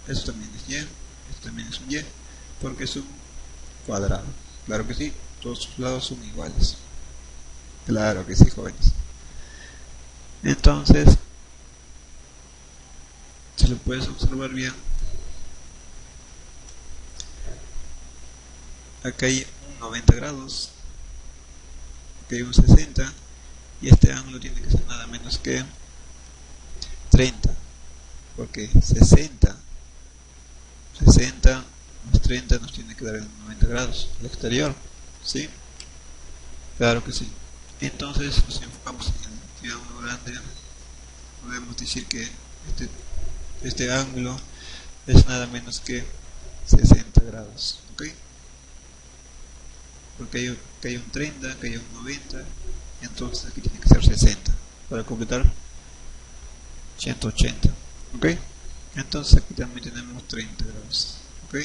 Esto también es Y. Esto también es un Y. Porque es un cuadrado. Claro que sí. Todos sus lados son iguales. Claro que sí, jóvenes. Entonces, si lo puedes observar bien, acá hay un 90 grados, acá hay un 60, y este ángulo tiene que ser nada menos que 30, porque 60 más 30 nos tiene que dar el 90 grados, el exterior, ¿sí? Claro que sí. Entonces, nos enfocamos en el triángulo grande, podemos decir que este ángulo es nada menos que 60 grados, ¿ok? Porque aquí hay un 30, aquí hay un 90, entonces aquí tiene que ser 60 para completar 180, ¿ok? Entonces aquí también tenemos 30 grados, ¿ok?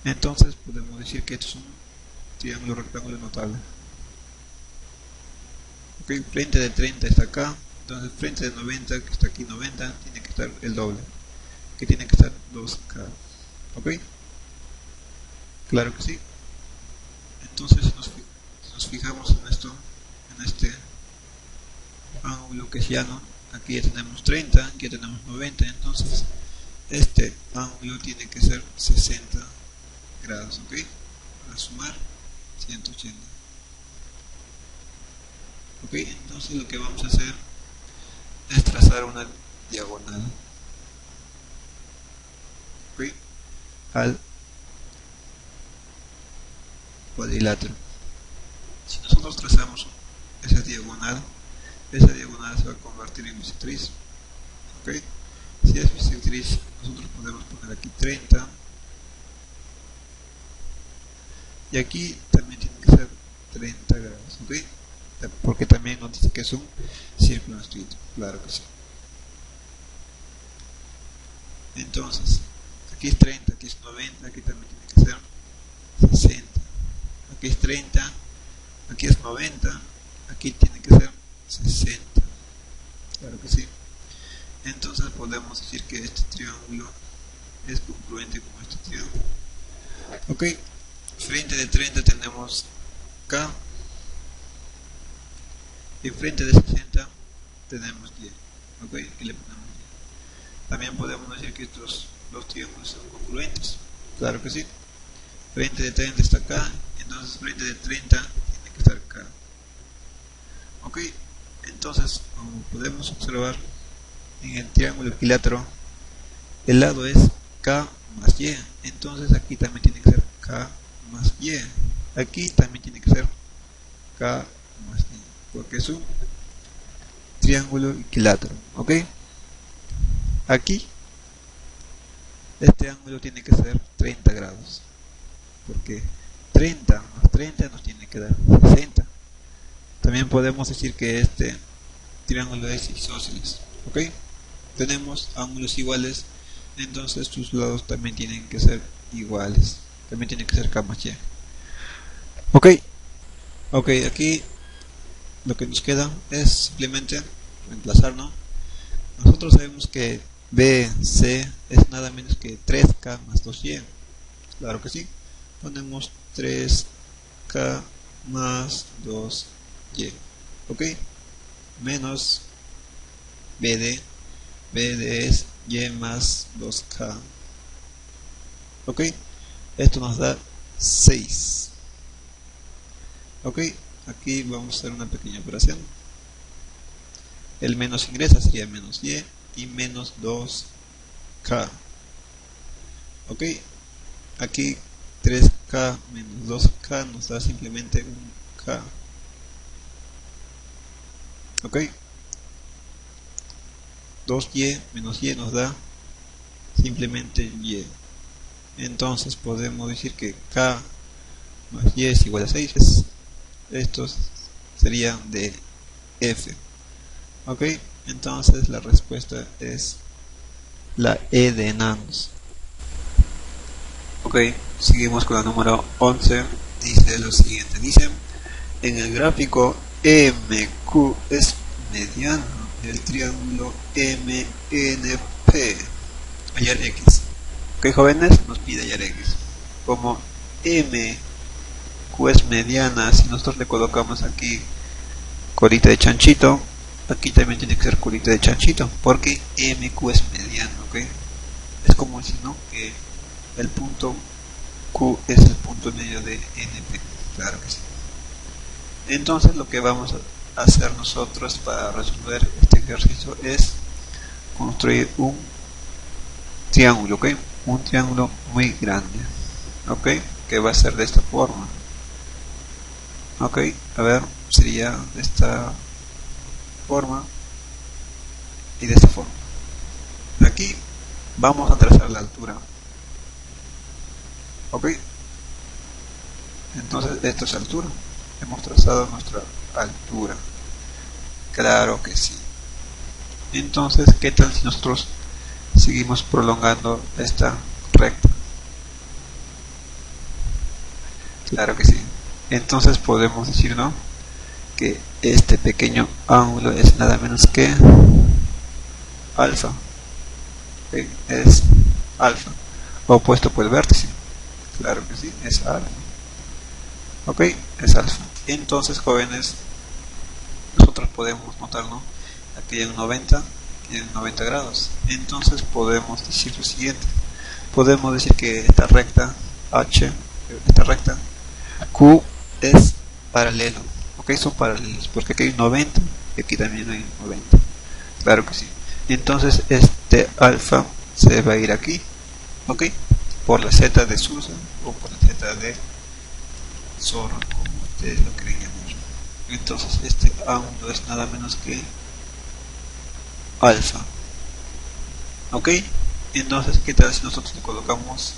Entonces podemos decir que esto es un triángulo rectángulo notable. ¿Ok? Frente de 30 está acá, entonces frente de 90, que está aquí 90, tiene que estar el doble, que tiene que estar 2 acá, ¿ok? Claro que sí. Entonces si nos fijamos en esto, en este ángulo que es llano, aquí ya tenemos 30, aquí ya tenemos 90, entonces este ángulo tiene que ser 60 grados, ¿ok? Para sumar 180. Ok, entonces lo que vamos a hacer es trazar una diagonal, ¿ok? Al cuadrilátero. Si nosotros trazamos esa diagonal nada se va a convertir en bisectriz. ¿Ok? Si es bisectriz, nosotros podemos poner aquí 30. Y aquí también tiene que ser 30 grados. ¿Ok? Porque también nos dice que es un círculo estricto. Claro que sí. Entonces, aquí es 30, aquí es 90, aquí también tiene que ser 60. Aquí es 30, aquí es 90, aquí tiene que ser 60. Claro que sí. Entonces podemos decir que este triángulo es congruente con este triángulo. Ok, frente de 30 tenemos K, y frente de 60 tenemos Y. Ok, aquí le ponemos Y. También podemos decir que estos dos triángulos son congruentes. Claro que sí. Frente de 30 está acá, entonces frente de 30 tiene que estar acá. Ok, entonces como podemos observar en el triángulo equilátero, el lado es K más Y, entonces aquí también tiene que ser K más Y, aquí también tiene que ser K más Y, porque es un triángulo equilátero. Ok, aquí este ángulo tiene que ser 30 grados, porque 30 más 30 nos tiene que dar 60. También podemos decir que este triángulo es isósceles. ¿Ok? Tenemos ángulos iguales, entonces sus lados también tienen que ser iguales. También tiene que ser K más Y. ¿Ok? Ok, aquí lo que nos queda es simplemente reemplazar, ¿no? Nosotros sabemos que BC es nada menos que 3K más 2Y. Claro que sí. Ponemos 3K más 2Y. ¿Ok? Menos BD. BD es Y más 2K. ¿Ok? Esto nos da 6. ¿Ok? Aquí vamos a hacer una pequeña operación. El menos ingresa sería menos Y menos 2K. ¿Ok? Aquí 3K menos 2K nos da simplemente un K. ¿Ok? 2Y menos Y nos da simplemente Y. Entonces podemos decir que K más Y es igual a 6. Estos serían de F. ¿Ok? Entonces la respuesta es la E de enanos. Ok, seguimos con la número 11. Dice lo siguiente. Dice, en el gráfico MQ es mediano del triángulo MNP. Hallar X. Ok, jóvenes, nos pide hallar X. Como MQ es mediana, si nosotros le colocamos aquí colita de chanchito, aquí también tiene que ser colita de chanchito, porque MQ es mediano. ¿Ok? Es como si no que el punto Q es el punto medio de NP. Claro que sí. Entonces lo que vamos a hacer nosotros para resolver este ejercicio es construir un triángulo, ¿ok? Un triángulo muy grande, ¿ok? Que va a ser de esta forma. Ok, a ver, sería de esta forma y de esta forma. Aquí vamos a trazar la altura. Ok, entonces esto es altura. Hemos trazado nuestra altura. Claro que sí. Entonces, ¿qué tal si nosotros seguimos prolongando esta recta? Claro que sí. Entonces podemos decir, ¿no?, que este pequeño ángulo es nada menos que alfa. ¿Okay? Es alfa, opuesto por el vértice. Claro que sí, es alfa. Ok, es alfa. Entonces, jóvenes, nosotros podemos notar, ¿no?, aquí hay un 90 y en 90 grados. Entonces podemos decir lo siguiente. Podemos decir que esta recta H, esta recta Q es paralelo. Ok, son paralelos, porque aquí hay un 90 y aquí también hay un 90. Claro que sí. Entonces este alfa se va a ir aquí, ok, por la z de Susa o por la z de Zorro, como ustedes lo quieren llamar. Entonces este ángulo es nada menos que alfa. Ok, entonces ¿qué tal si nosotros le colocamos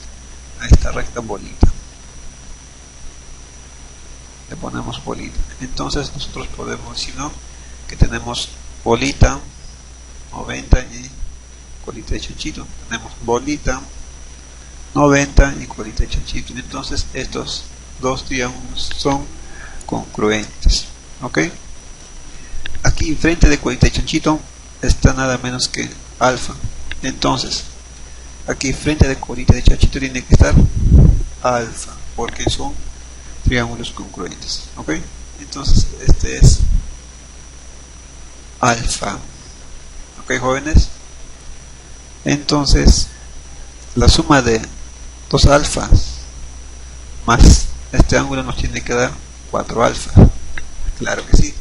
a esta recta bolita? Le ponemos bolita. Entonces nosotros podemos decir, ¿no?, que tenemos bolita 90 y colita de chanchito. Tenemos bolita 90 y colita de chanchito. Entonces estos dos triángulos son congruentes. Ok, aquí frente de colita de chanchito está nada menos que alfa. Entonces aquí frente de colita de chanchito tiene que estar alfa, porque son triángulos congruentes. Ok, entonces este es alfa. Ok, jóvenes, entonces la suma de dos alfas más este ángulo nos tiene que dar 4 alfa. Claro que sí.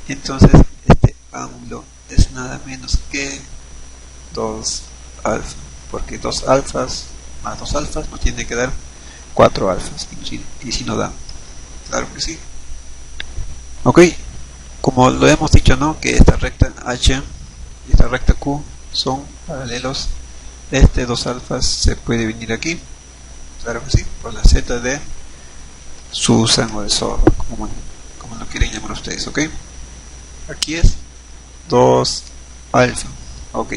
Entonces este ángulo es nada menos que 2 alfa, porque 2 alfas más 2 alfas nos tiene que dar 4 alfas, y si no da, claro que sí. Ok, como lo hemos dicho, ¿no?, que esta recta H y esta recta Q son paralelos, este 2 alfas se puede venir aquí, claro que sí, por la Z de Susan o de Zorro, como lo quieren llamar ustedes. Ok, aquí es 2 alfa. Ok,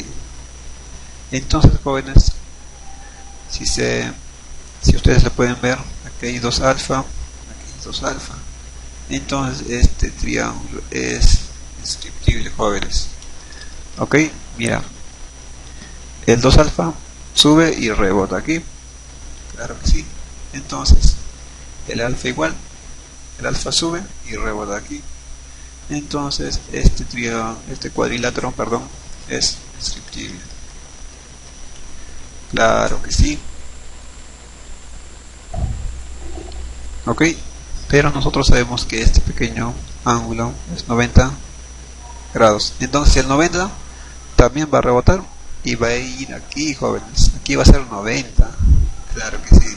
entonces, jóvenes, si ustedes lo pueden ver, aquí hay 2 alfa, aquí hay 2 alfa. Entonces este triángulo es descriptible, jóvenes. Ok, mira, el 2 alfa sube y rebota aquí, claro que sí. Entonces el alfa igual, el alfa sube y rebota aquí. Entonces este cuadrilátero, perdón, es descriptible, claro que sí. Ok, pero nosotros sabemos que este pequeño ángulo es 90 grados. Entonces el 90 también va a rebotar y va a ir aquí, jóvenes. Aquí va a ser 90, claro que sí,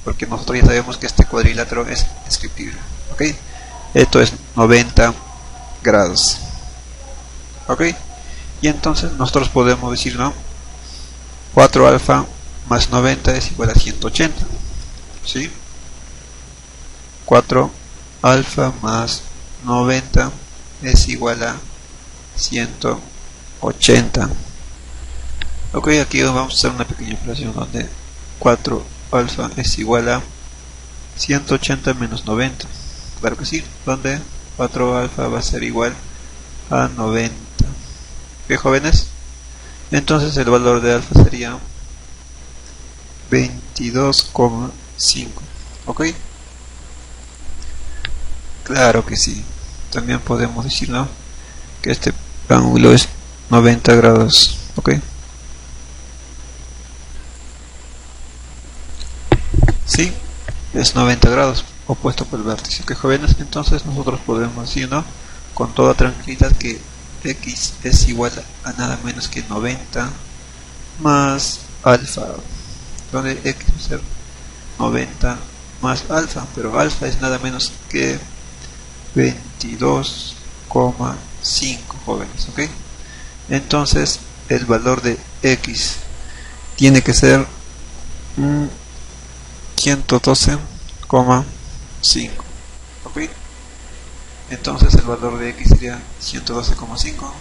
porque nosotros ya sabemos que este cuadrilátero es descriptible. Ok, esto es 90 grados. Ok, y entonces nosotros podemos decir, ¿no?, 4 alfa más 90 es igual a 180. ¿Sí? 4 alfa más 90 es igual a 180. Ok, aquí vamos a hacer una pequeña operación donde 4 alfa es igual a 180 menos 90. Claro que sí, donde 4 alfa va a ser igual a 90. ¿Qué, jóvenes? Entonces el valor de alfa sería 22,5. ¿Ok? Claro que sí. También podemos decir, ¿no?, que este ángulo es 90 grados. ¿Ok? Sí, es 90 grados, opuesto por el vértice. ¿Ok, jóvenes? Entonces nosotros podemos decir, ¿no?, con toda tranquilidad que x es igual a nada menos que 90 más alfa, donde x va a ser 90 más alfa, pero alfa es nada menos que 22,5, jóvenes. Ok, entonces el valor de x tiene que ser 112,5. ok, entonces el valor de x sería 112,5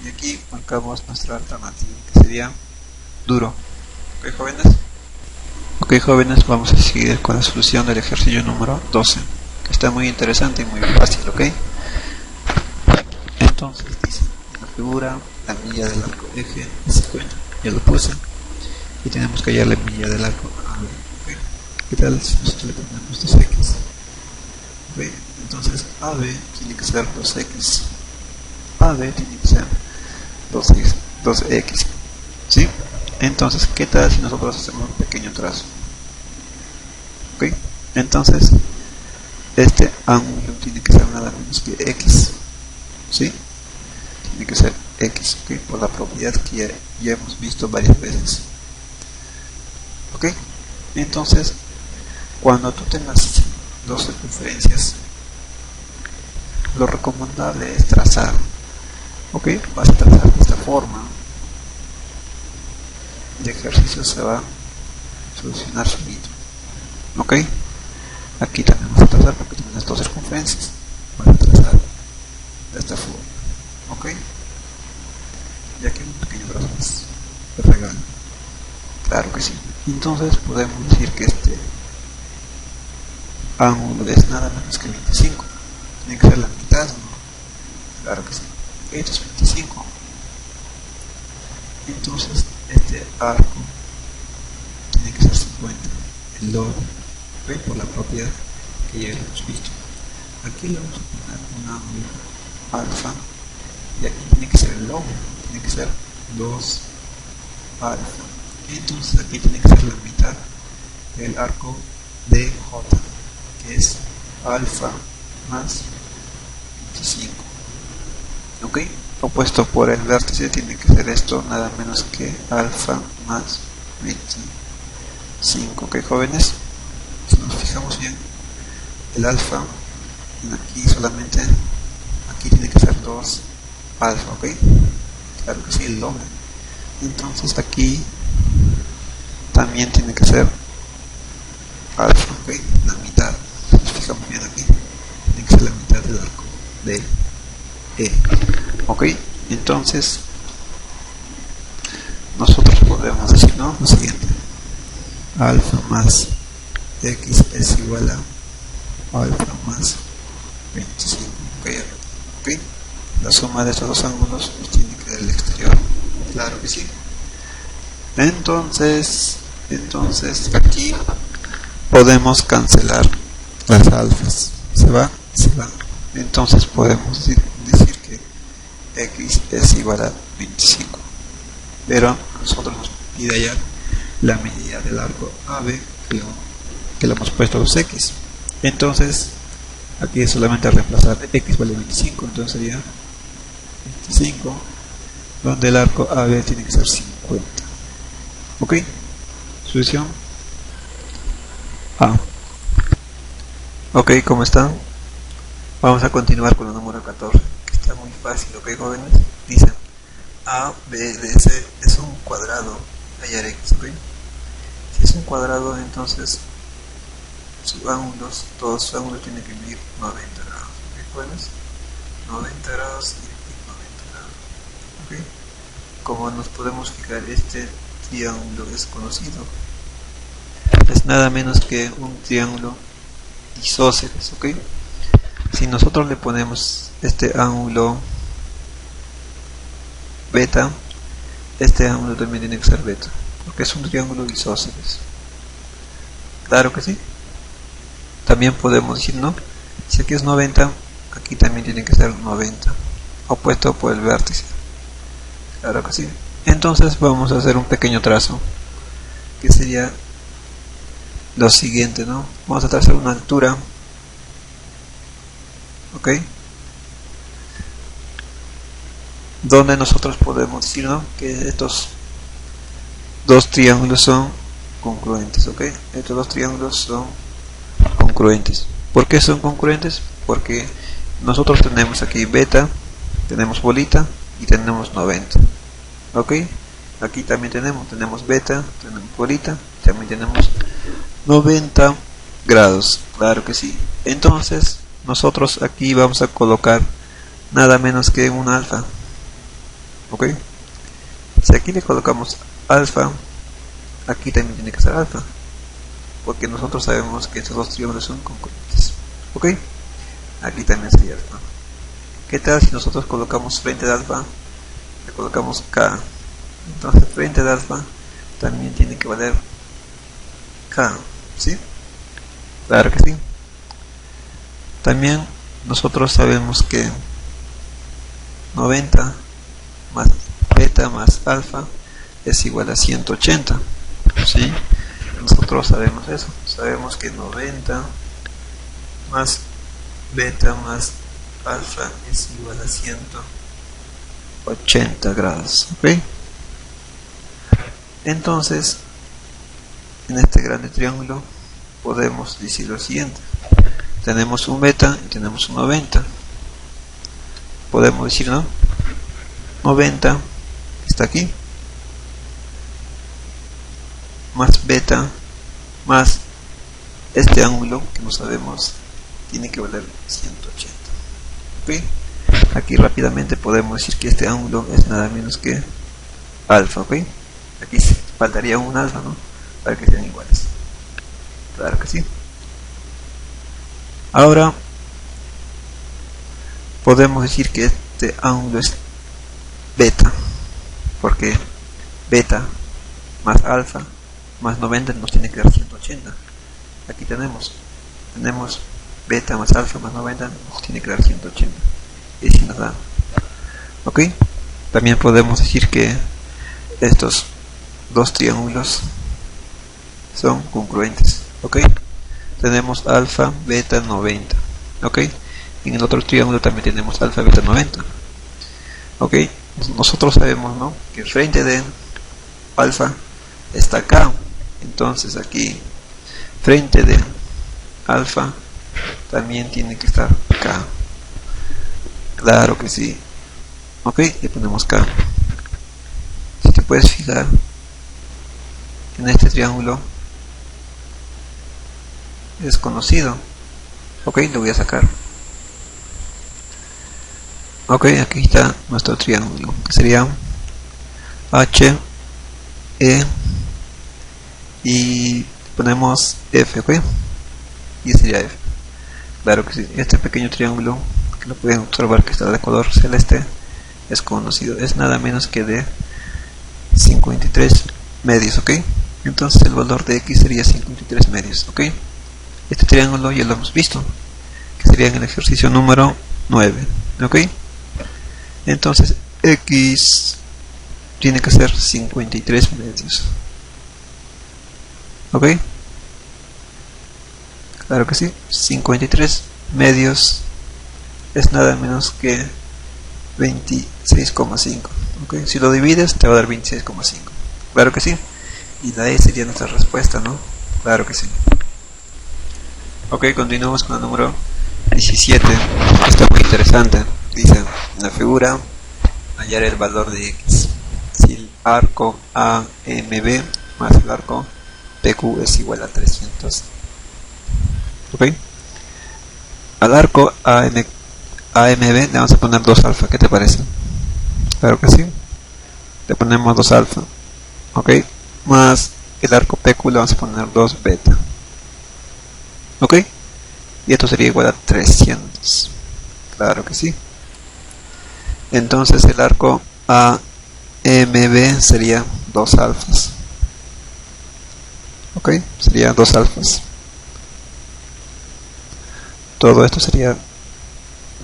y aquí marcamos nuestra alternativa, que sería duro. Ok, jóvenes. Ok, jóvenes, vamos a seguir con la solución del ejercicio número 12, que está muy interesante y muy fácil. Ok, entonces dice en la figura la milla del arco eje es 50, ya lo puse, y tenemos que hallar la milla del arco AB. Okay. ¿Qué tal si nosotros le ponemos 2x? Okay. Entonces AB tiene que ser 2x, AB tiene que ser 2x, ¿sí? Entonces, ¿qué tal si nosotros hacemos un pequeño trazo? Ok, entonces este ángulo tiene que ser nada menos que x, ¿sí? Tiene que ser x, ¿ok?, por la propiedad que ya hemos visto varias veces. Ok, entonces cuando tú tengas dos circunferencias, lo recomendable es trazar Ok, vas a trazar de esta forma. El ejercicio se va a solucionar solito. Ok, aquí también vas a trazar porque tienes dos circunferencias. Vas a trazar de esta forma. Ok, y aquí un pequeño brazo más de regalo. Claro que sí. Entonces podemos decir que este ángulo es nada menos que 25. Tiene que ser la mitad, ¿no? Claro que sí. Esto es 25. Entonces este arco tiene que ser 50. El doble. ¿Okay? Por la propiedad que ya hemos visto. Aquí le vamos a poner un ángulo alfa. Y aquí tiene que ser el doble. Tiene que ser 2 alfa. Entonces aquí tiene que ser la mitad del arco DJ, que es alfa más 25. Ok, opuesto por el vértice tiene que ser esto, nada menos que alfa más 25. Ok, jóvenes, si nos fijamos bien, el alfa aquí solamente, aquí tiene que ser 2 alfa. Ok, claro que sí, el doble. Entonces aquí también tiene que ser alfa. Ok, la mitad. Si nos fijamos bien aquí, tiene que ser la mitad del arco de E. Ok, entonces nosotros podemos decir, ¿no?, lo siguiente: alfa más x es igual a alfa más 25. Ok, la suma de estos dos ángulos nos tiene que dar el exterior. Claro que sí. Entonces aquí podemos cancelar las alfas. Se va. Entonces podemos decir que x es igual a 25. Pero nosotros nos pide hallar la medida del arco AB que le hemos puesto a los x. Entonces aquí es solamente reemplazar x vale 25. Entonces sería 25, donde el arco AB tiene que ser 50. Ok, solución A. Ok, ¿cómo están? Vamos a continuar con el número 14, que está muy fácil. Ok, jóvenes, dice A, B, D, C es un cuadrado, hallar x. Ok, si es un cuadrado, entonces todos sus ángulos tienen que medir 90 grados. Ok, jóvenes, 90 grados y 90 grados. Ok, como nos podemos fijar, este triángulo es conocido, es nada menos que un triángulo isósceles. Ok, si nosotros le ponemos este ángulo beta, este ángulo también tiene que ser beta, porque es un triángulo isósceles. Claro que sí. También podemos decir, ¿no?, si aquí es 90, aquí también tiene que ser 90, opuesto por el vértice. Claro que sí. Entonces vamos a hacer un pequeño trazo, que sería lo siguiente, ¿no? Vamos a trazar una altura. Ok, donde nosotros podemos decir, ¿no?, que estos dos triángulos son congruentes. Ok, estos dos triángulos son congruentes. ¿Por qué son congruentes? Porque nosotros tenemos aquí beta, tenemos bolita y tenemos 90. Ok, aquí también tenemos beta, tenemos bolita, también tenemos 90 grados. Claro que sí. Entonces nosotros aquí vamos a colocar nada menos que un alfa. Ok, si aquí le colocamos alfa, aquí también tiene que ser alfa, porque nosotros sabemos que estos dos triángulos son congruentes. Ok, aquí también sería alfa. ¿Qué tal si nosotros colocamos frente de alfa, le colocamos K? Entonces frente de alfa también tiene que valer K. ¿Sí? Claro que sí. También nosotros sabemos que 90 más beta más alfa es igual a 180. ¿Sí? Nosotros sabemos eso. Sabemos que 90 más beta más alfa es igual a 180 grados. ¿Ok? Entonces, en este grande triángulo podemos decir lo siguiente: tenemos un beta y tenemos un 90. Podemos decir, ¿no?, 90 está aquí, más beta, más este ángulo que no sabemos, tiene que valer 180. ¿Ok? Aquí rápidamente podemos decir que este ángulo es nada menos que alfa. ¿Ok? Aquí faltaría un alfa, ¿no? Para que sean iguales. Claro que sí. Ahora podemos decir que este ángulo es beta, porque beta más alfa más 90 nos tiene que dar 180. Aquí tenemos beta más alfa más 90 nos tiene que dar 180, y si nos da. Ok, también podemos decir que estos dos triángulos son congruentes. Ok, tenemos alfa beta 90. Ok, en el otro triángulo también tenemos alfa beta 90. Ok, nosotros sabemos, ¿no?, que el frente de alfa está acá, entonces aquí frente de alfa también tiene que estar acá. Claro que sí. Ok, le ponemos acá. Si te puedes fijar en este triángulo es conocido. Ok, lo voy a sacar. Ok, aquí está nuestro triángulo, que sería H, E y ponemos F. Ok, y sería F. Claro que sí, este pequeño triángulo que lo pueden observar que está de color celeste es conocido, es nada menos que de 53 medios. Ok, entonces el valor de X sería 53 medios. Ok, este triángulo ya lo hemos visto, que sería en el ejercicio número 9. Ok, entonces X tiene que ser 53 medios. Ok, claro que sí, 53 medios es nada menos que 26,5. Ok, si lo divides te va a dar 26,5. Claro que sí, y la E sería nuestra respuesta, ¿no? Claro que sí. Ok, continuamos con el número 17. Está muy interesante. Dice en la figura: hallar el valor de X si el arco AMB más el arco PQ es igual a 300. Ok, al arco AMB le vamos a poner 2 alfa. ¿Qué te parece? Claro que sí, le ponemos 2 alfa. Ok, más el arco PQ le vamos a poner 2 beta. Ok, y esto sería igual a 300. Claro que sí. Entonces el arco AMB sería 2 alfas. Ok, sería 2 alfas. Todo esto sería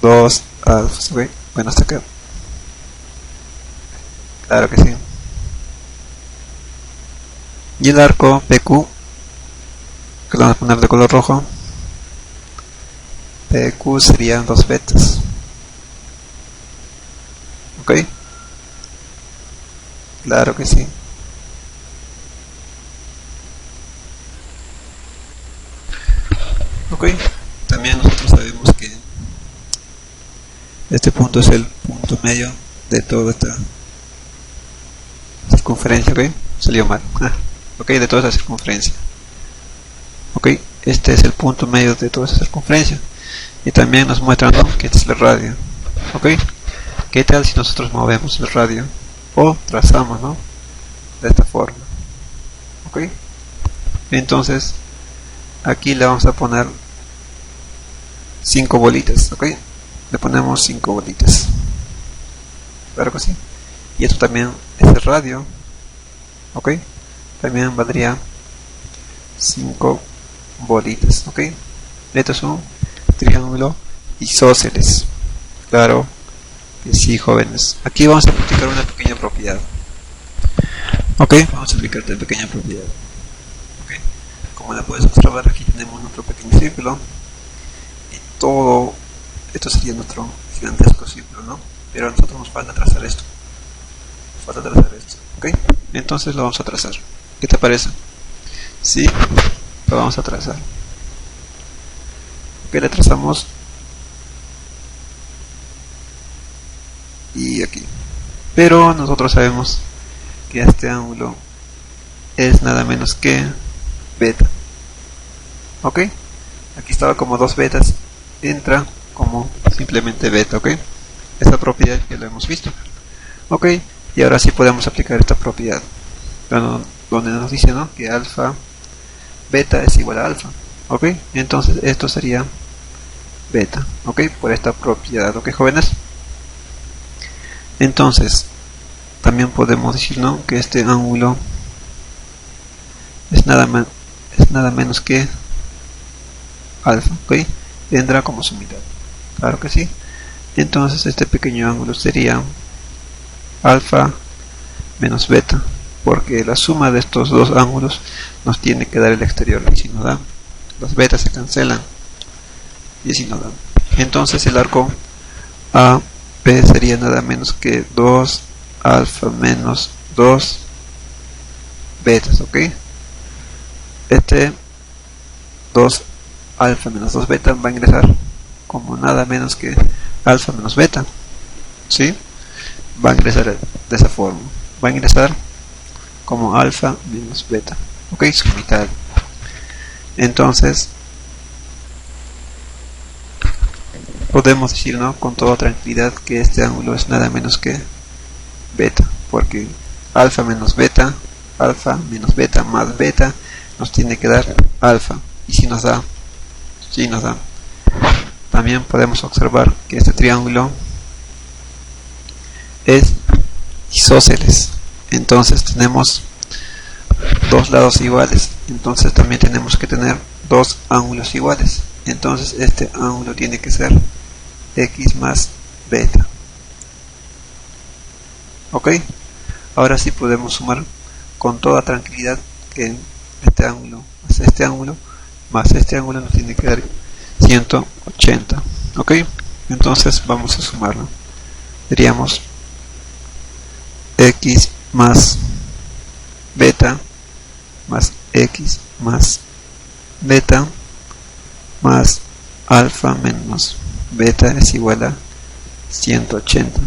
2 alfas. Ok, bueno, hasta acá. Claro que sí. Y el arco PQ, que lo vamos a poner de color rojo, PQ serían 2 betas. Ok, claro que sí. Ok, también nosotros sabemos que este punto es el punto medio de toda esta circunferencia. Ok, salió mal. Ok, de toda esta circunferencia. Ok, este es el punto medio de toda esta circunferencia. Y también nos muestran, ¿no?, que este es el radio. Ok, ¿qué tal si nosotros movemos el radio o trazamos, ¿no?, de esta forma? Ok, entonces aquí le vamos a poner 5 bolitas. Ok, le ponemos 5 bolitas. Claro que sí. Y esto también es el radio. Ok, también valdría 5 bolitas. Ok, esto es un triángulo isósceles. Claro que sí, jóvenes. Aquí vamos a aplicar una pequeña propiedad. Ok, vamos a aplicar esta pequeña propiedad. Ok, como la puedes observar, aquí tenemos nuestro pequeño círculo y todo esto sería nuestro gigantesco círculo, ¿no? Pero a nosotros nos falta trazar esto. Ok, entonces lo vamos a trazar. ¿Qué te parece? Sí, lo vamos a trazar. Ok, le trazamos y aquí. pero nosotros sabemos que este ángulo es nada menos que beta. Ok, aquí estaba como 2 betas, entra como simplemente beta. Ok, esta propiedad ya lo hemos visto. Ok, y ahora sí podemos aplicar esta propiedad donde nos dice, ¿no?, que alfa beta es igual a alfa. Ok, entonces esto sería beta. Ok, por esta propiedad. Ok, jóvenes, entonces también podemos decir, ¿no?, que este ángulo es nada menos que alfa. Ok, tendrá como su mitad. Claro que sí. Entonces este pequeño ángulo sería alfa menos beta, porque la suma de estos dos ángulos nos tiene que dar el exterior, y si nos da, las betas se cancelan y si nos dan, entonces el arco AP sería nada menos que 2 alfa menos 2 betas. Ok, este 2 alfa menos 2 beta va a ingresar como nada menos que alfa menos beta. ¿Sí? Va a ingresar de esa forma, va a ingresar como alfa menos beta. Ok, su mitad. Entonces podemos decir, ¿no?, con toda tranquilidad que este ángulo es nada menos que beta, porque alfa menos beta más beta nos tiene que dar alfa, y si nos da, También podemos observar que este triángulo es isósceles, entonces tenemos dos lados iguales, entonces también tenemos que tener dos ángulos iguales, entonces este ángulo tiene que ser x más beta. Ok, ahora sí podemos sumar con toda tranquilidad que este ángulo más este ángulo nos tiene que dar 180. Ok, entonces vamos a sumarlo, diríamos x más beta más x más beta más alfa menos beta es igual a 180.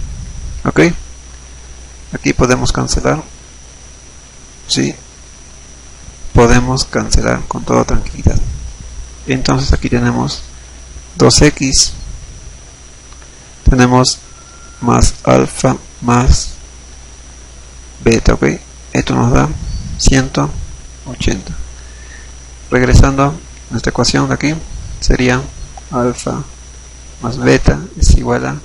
Ok, aquí podemos cancelar, sí, podemos cancelar con toda tranquilidad. Entonces aquí tenemos 2x, tenemos más alfa más beta. Ok, esto nos da 180. Regresando a nuestra ecuación de aquí, sería alfa más beta es igual a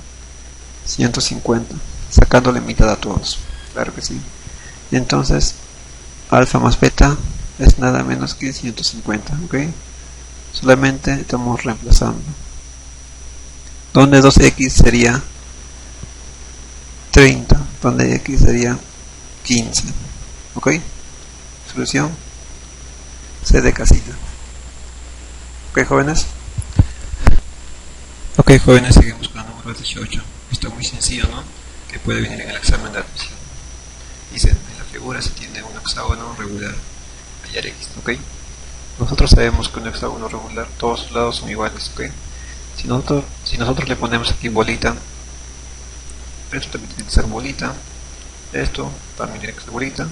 150, sacándole mitad a todos. Claro que sí. Entonces alfa más beta es nada menos que 150. Ok, solamente estamos reemplazando, donde 2x sería 30, donde x sería 15. Ok, solución C de casita. Ok, jóvenes. Ok, jóvenes, seguimos con el número 18. Está muy sencillo, ¿no?, que puede venir en el examen de admisión. Dice, en la figura se tiene un hexágono regular, hallar x. Ok, nosotros sabemos que un hexágono regular, todos sus lados son iguales. Ok, si nosotros le ponemos aquí bolita, esto también tiene que ser bolita, esto también tiene que ser bolita,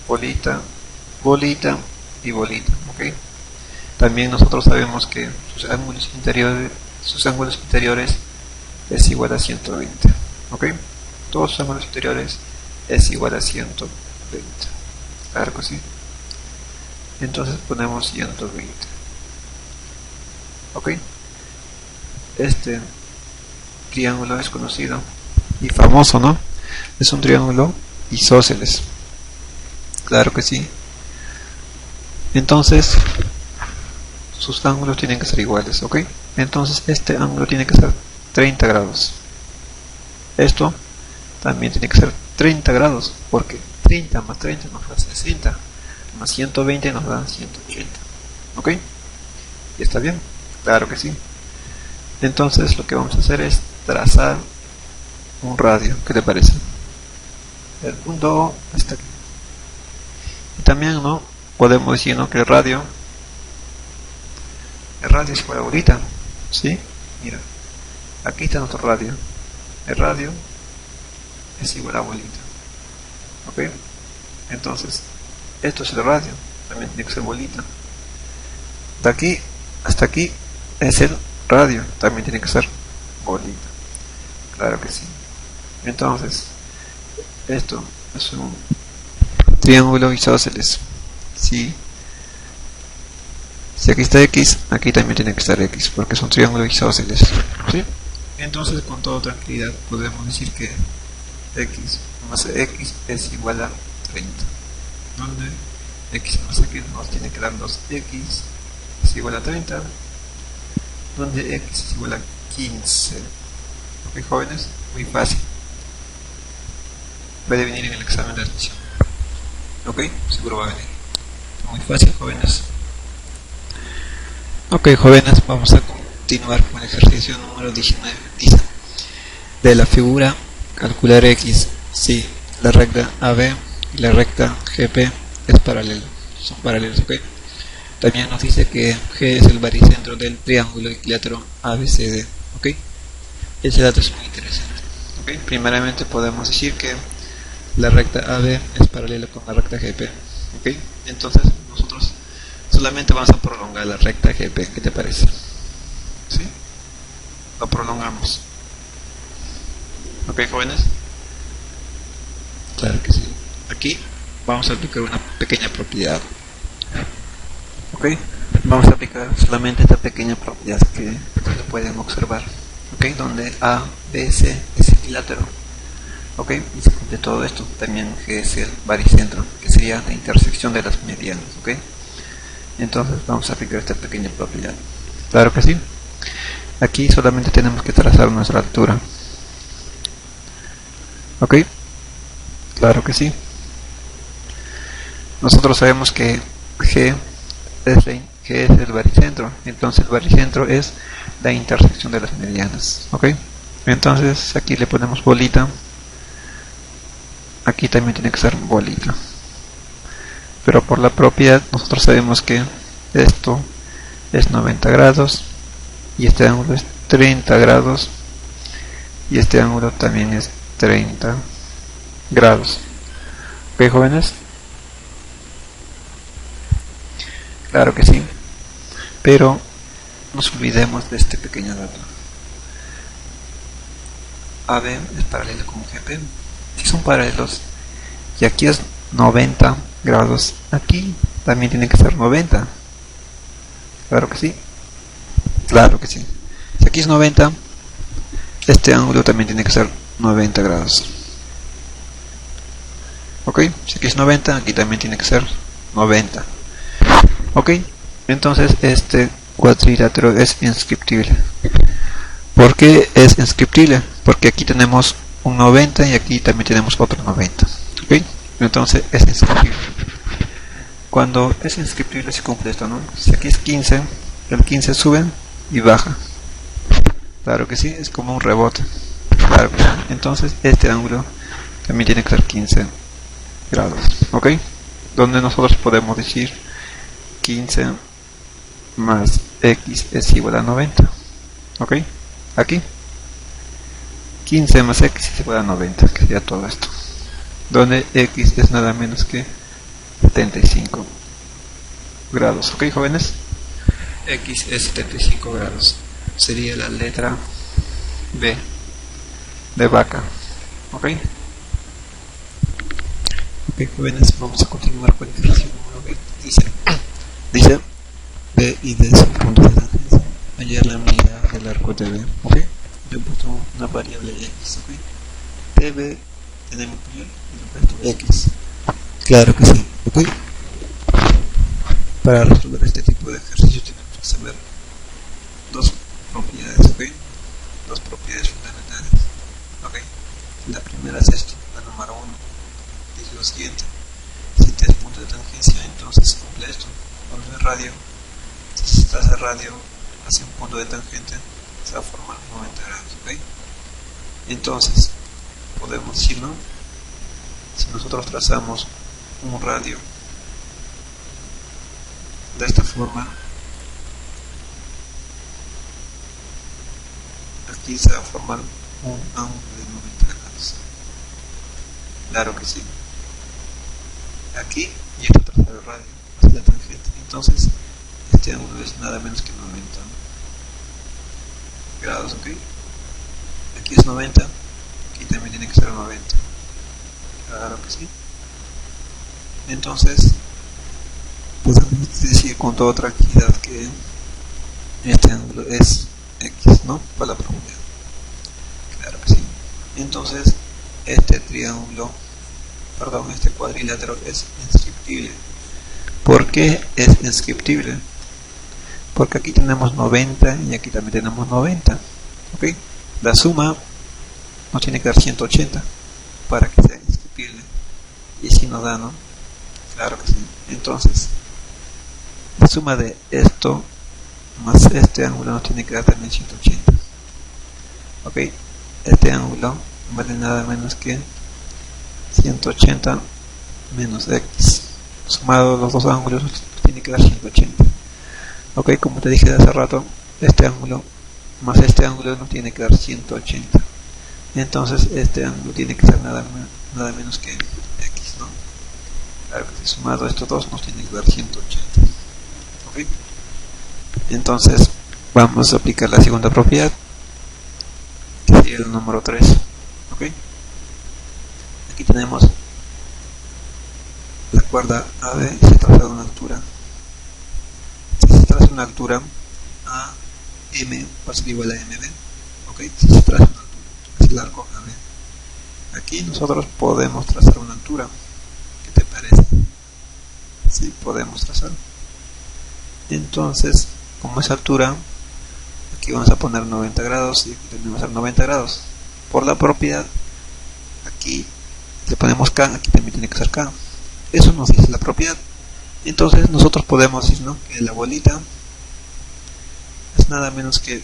bolita, bolita y bolita. Ok, también nosotros sabemos que sus ángulos interiores es igual a 120. Ok, todos sus ángulos interiores es igual a 120. Claro que sí. Entonces ponemos 120. Ok, este triángulo es conocido y famoso, ¿no? Es un triángulo isósceles. Claro que sí. Entonces sus ángulos tienen que ser iguales. Ok, entonces este ángulo tiene que ser 30 grados. Esto también tiene que ser 30 grados, porque 30 más 30 nos da 60, más 120 nos da 180. Ok, ¿y está bien? Claro que sí. Entonces lo que vamos a hacer es trazar un radio. ¿Qué te parece? El punto O está aquí. Y también, ¿no?, podemos decir, ¿no?, que el radio es igual a bolita. ¿Sí? Mira, aquí está nuestro radio. El radio es igual a bolita. ¿Ok? Entonces, esto es el radio, también tiene que ser bolita. De aquí hasta aquí es el radio, también tiene que ser bolita. Claro que sí. Entonces, esto es un triángulo isósceles. Si aquí está X, aquí también tiene que estar X, porque es un triángulo isósceles. ¿Sí? Entonces, con toda tranquilidad podemos decir que X más X es igual a 30. Donde X más X nos tiene que dar 2X es igual a 30. Donde X es igual a 15. ¿Ok, jóvenes? Muy fácil. Puede venir en el examen de admisión. ¿Ok? Seguro va a venir. Muy fácil, jóvenes. Ok, jóvenes, vamos a continuar con el ejercicio número 19. Dice, de la figura, calcular X si la recta AB y la recta GP es paralelo. Son paralelos, ¿ok? También nos dice que G es el baricentro del triángulo equilátero ABCD, ¿ok? Ese dato es muy interesante. ¿Ok? Primeramente podemos decir que la recta AB es paralela con la recta GP, ¿ok? Entonces nosotros solamente vamos a prolongar la recta GP. ¿Qué te parece? ¿Sí? Lo prolongamos. ¿Ok, jóvenes? Claro que sí. Aquí vamos a aplicar una pequeña propiedad. ¿Ok? Vamos a aplicar solamente esta pequeña propiedad que ustedes pueden observar. ¿Ok? Donde A, B, C es equilátero. ¿Ok? Y se cumple todo esto. También G es el baricentro, que sería la intersección de las medianas. ¿Ok? Entonces vamos a aplicar esta pequeña propiedad. Claro que sí. Aquí solamente tenemos que trazar nuestra altura. ¿Ok? Claro que sí. Nosotros sabemos que G es el baricentro. Entonces el baricentro es la intersección de las medianas. ¿Ok? Entonces aquí le ponemos bolita. Aquí también tiene que ser bolita. Pero por la propiedad nosotros sabemos que esto es 90 grados y este ángulo es 30 grados y este ángulo también es 30 grados. ¿Ok, jóvenes? Claro que sí, pero no nos olvidemos de este pequeño dato. AB es paralelo con GP. Si son paralelos y aquí es 90 grados, aquí también tiene que ser 90. Claro que sí. Claro que sí. Si aquí es 90, este ángulo también tiene que ser 90 grados. Ok, si aquí es 90, aquí también tiene que ser 90. Ok, entonces este cuadrilátero es inscriptible. ¿Por qué es inscriptible? Porque aquí tenemos un 90 y aquí también tenemos otro 90. Ok, entonces es inscriptible. Cuando es inscriptible se cumple esto, ¿no? Si aquí es 15, el 15 sube y baja. Claro que sí, es como un rebote. Claro que sí. Entonces este ángulo también tiene que ser 15 grados. ¿Ok? Donde nosotros podemos decir 15 más X es igual a 90. ¿Ok? Aquí 15 más X es igual a 90, que sería todo esto. Donde X es nada menos que 75 grados. ¿Ok, jóvenes? X es 75 grados. Sería la letra B de vaca. ¿Ok? Ok, jóvenes, vamos a continuar con el ejercicio número 20. Dice B y D son puntos de tangencia. Hallar la medida del arco de B. ¿Ok? Yo he puesto una variable X. ¿Ok? DB tenemos que poner y le he puesto X. Claro que sí. ¿Ok? Para resolver este tipo de ejercicios tenemos que saber dos propiedades. ¿Ok? Dos propiedades fundamentales. ¿Ok? La primera es esto, la número 1. Dice lo siguiente: si T es punto de tangencia, entonces cumple esto. Cuando es radio, si se traza radio hacia un punto de tangente, se va a formar 90 grados. ¿Ok? Entonces, podemos decir, ¿no? Si nosotros trazamos un radio de esta forma, aquí se va a formar un ángulo de 90 grados. Claro que sí. Aquí y esto trazar el radio, es la tangente. Entonces, este ángulo es nada menos que 90 grados, ¿ok? Aquí es 90, aquí también tiene que ser 90. Claro que sí. Entonces, podemos decir con toda tranquilidad que este ángulo es X, ¿no? Para la probabilidad. Claro que sí. Entonces, este triángulo, perdón, este cuadrilátero es inscriptible. ¿Por qué es inscriptible? Porque aquí tenemos 90 y aquí también tenemos 90. ¿Ok? La suma nos tiene que dar 180 para que sea inscriptible. Y si nos da, ¿no? Claro que sí. Entonces, la suma de esto más este ángulo nos tiene que dar también 180. ¿Ok? Este ángulo vale nada menos que 180 menos X. Sumado los dos ángulos nos tiene que dar 180. Ok, como te dije hace rato, este ángulo más este ángulo nos tiene que dar 180. Entonces este ángulo tiene que ser nada menos que X, ¿no? Claro que si sumado estos dos nos tiene que dar 180. Ok. Entonces vamos a aplicar la segunda propiedad, que sería el número 3. Ok. Aquí tenemos la cuerda AB y se traza de una altura. Si se traza una altura AM va a ser igual a MB. Ok, si se traza una altura, es el arco AB. Aquí nosotros podemos trazar una altura. ¿Qué te parece? Sí, podemos trazar. Entonces, como es altura, aquí vamos a poner 90 grados y aquí también va a ser 90 grados. Por la propiedad, aquí le ponemos K, aquí también tiene que ser K. Eso nos dice la propiedad. Entonces nosotros podemos decir, ¿no?, que la bolita es nada menos que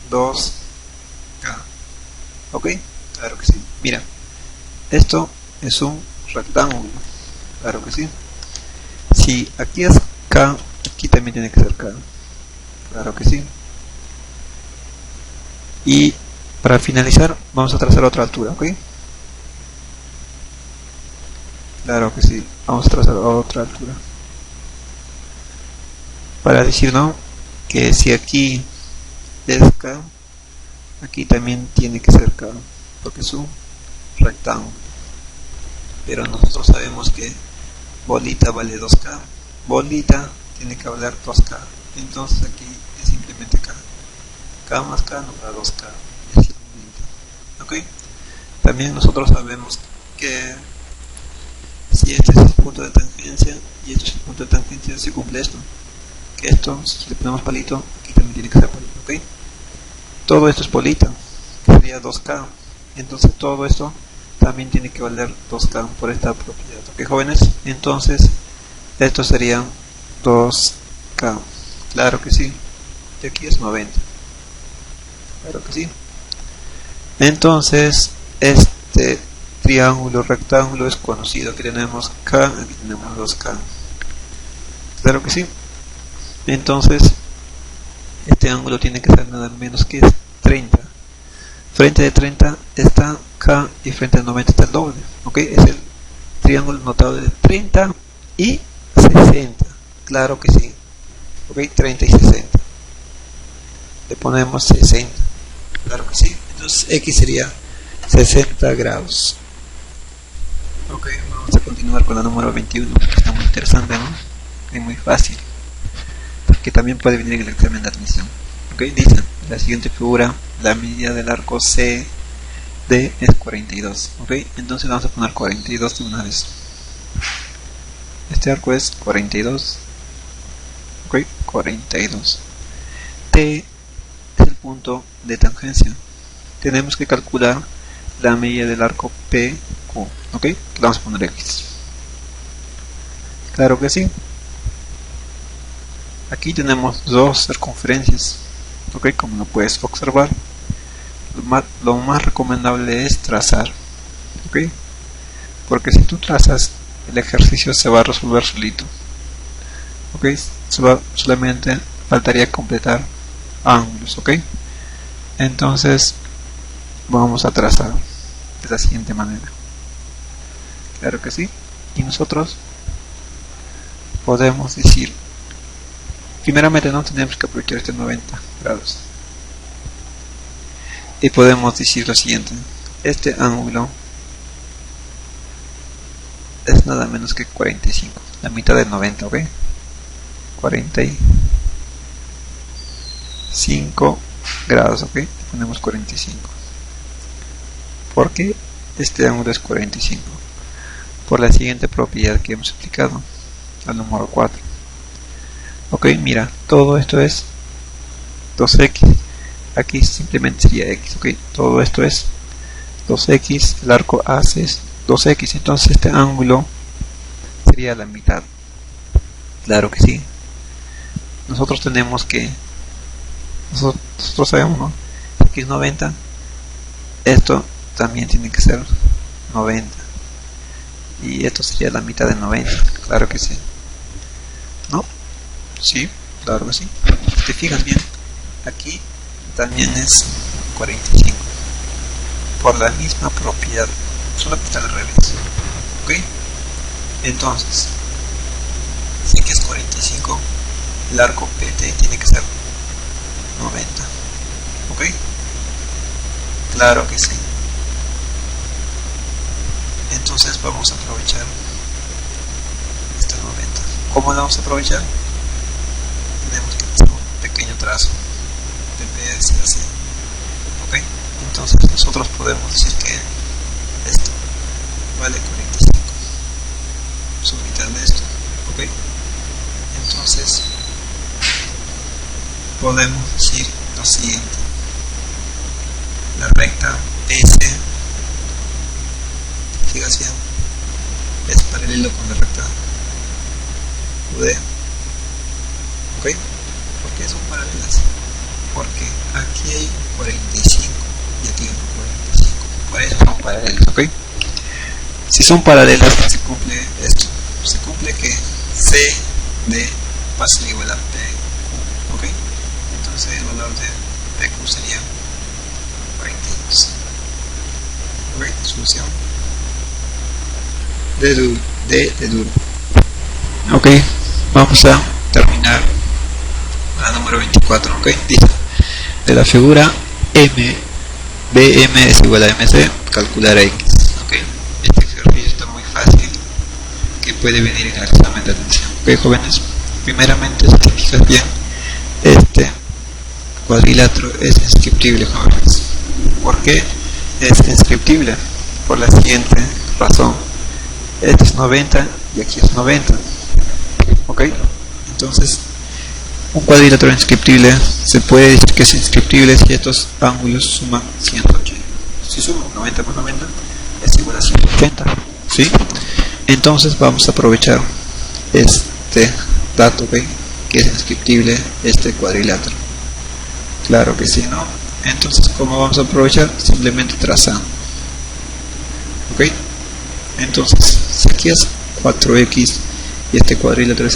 2K. ¿Ok? Claro que sí. Mira, esto es un rectángulo. Claro que sí. Si aquí es K, aquí también tiene que ser K. Claro que sí. Y para finalizar vamos a trazar otra altura, ¿ok? Claro que sí, vamos a trazar otra altura. Para decir, ¿no?, que si aquí es K, aquí también tiene que ser K, porque es un rectángulo. Pero nosotros sabemos que bolita vale 2K. Bolita tiene que valer 2K. Entonces aquí es simplemente K. K más K nos da 2K. Es la bolita. ¿Ok? También nosotros sabemos que si este es el punto de tangencia y este es el punto de tangencia, se cumple esto. Que esto, si le ponemos palito, aquí también tiene que ser palito. ¿Ok? Todo esto es bolita, que sería 2K. Entonces todo esto también tiene que valer 2K por esta propiedad. ¿Ok, jóvenes? Entonces esto sería 2K. Claro que sí. Y aquí es 90. Claro que sí. Entonces este triángulo rectángulo es conocido. Aquí tenemos K, aquí tenemos 2K. Claro que sí. Entonces este ángulo tiene que ser nada menos que 30. Frente de 30 está K y frente a 90 está el doble. ¿Ok? Es el triángulo notable de 30 y 60. Claro que sí. ¿Ok? 30 y 60. Le ponemos 60. Claro que sí. Entonces X sería 60 grados. Ok, vamos a continuar con la número 21. Está muy interesante, ¿no? Es muy fácil, porque también puede venir en el examen de admisión. Ok, dice, la siguiente figura, la medida del arco CD es 42. Ok, entonces vamos a poner 42 de una vez. Este arco es 42. Ok, 42. T es el punto de tangencia. Tenemos que calcular la medida del arco PQ. Ok, le vamos a poner X. Claro que sí. Aquí tenemos dos circunferencias. Ok, como lo puedes observar, lo más recomendable es trazar. Ok, porque si tú trazas, el ejercicio se va a resolver solito. Ok, solamente faltaría completar ángulos. Ok, entonces vamos a trazar de la siguiente manera. Claro que sí. Y nosotros podemos decir, primeramente no tenemos que aprovechar este 90 grados. Y podemos decir lo siguiente: este ángulo es nada menos que 45, la mitad del 90, ¿ok? 45 grados, ¿ok? Ponemos 45. ¿Por qué este ángulo es 45? Por la siguiente propiedad que hemos aplicado al número 4. Ok, mira, todo esto es 2x. Aquí simplemente sería x, ok. Todo esto es 2x, el arco AC es 2x, entonces este ángulo sería la mitad. Claro que sí. Nosotros tenemos que, nosotros sabemos, ¿no? Aquí es 90, esto también tiene que ser 90, y esto sería la mitad de 90, claro que sí, ¿no? Sí, claro que sí. Si te fijas bien, aquí también es 45, por la misma propiedad, solo que está al revés, ¿ok? Entonces, si aquí es 45, el arco PT tiene que ser 90, ¿ok? Claro que sí. Entonces vamos a aprovechar este 90. ¿Cómo lo vamos a aprovechar? Tenemos que hacer un pequeño trazo de PS así, ¿ok? Entonces nosotros podemos decir que esto vale 45, su mitad de esto, ¿ok? Entonces podemos decir lo siguiente: la recta S, fíjate bien, es paralelo con la recta UD, ¿ok? ¿Por qué son paralelas? Porque aquí hay un 45 y aquí hay un 45, por eso son paralelas, ¿ok? Si son paralelas, se cumple esto, se cumple que CD va a ser igual a PQ, ¿ok? Entonces el valor de PQ sería 42. ¿Ok? Solución de duro. Ok, vamos a terminar la número 24, ok. Dice: de la figura BM es igual a MC, calcular X. Ok, este ejercicio está muy fácil, que puede venir en el examen de atención. Ok, jóvenes, primeramente, si te fijas bien, este cuadrilátero es inscriptible, jóvenes. ¿Por qué es inscriptible? Por la siguiente razón: este es 90 y aquí es 90, ok. Entonces un cuadrilátero inscriptible se puede decir que es inscriptible si estos ángulos suman 180. Si suman 90 por 90 es igual a 180, ¿sí? Entonces vamos a aprovechar este dato, ¿ok? Que es inscriptible este cuadrilátero. Claro que sí, ¿no? Entonces, ¿cómo vamos a aprovechar? Simplemente trazando, ¿ok? Entonces, si aquí es 4x y este cuadrilátero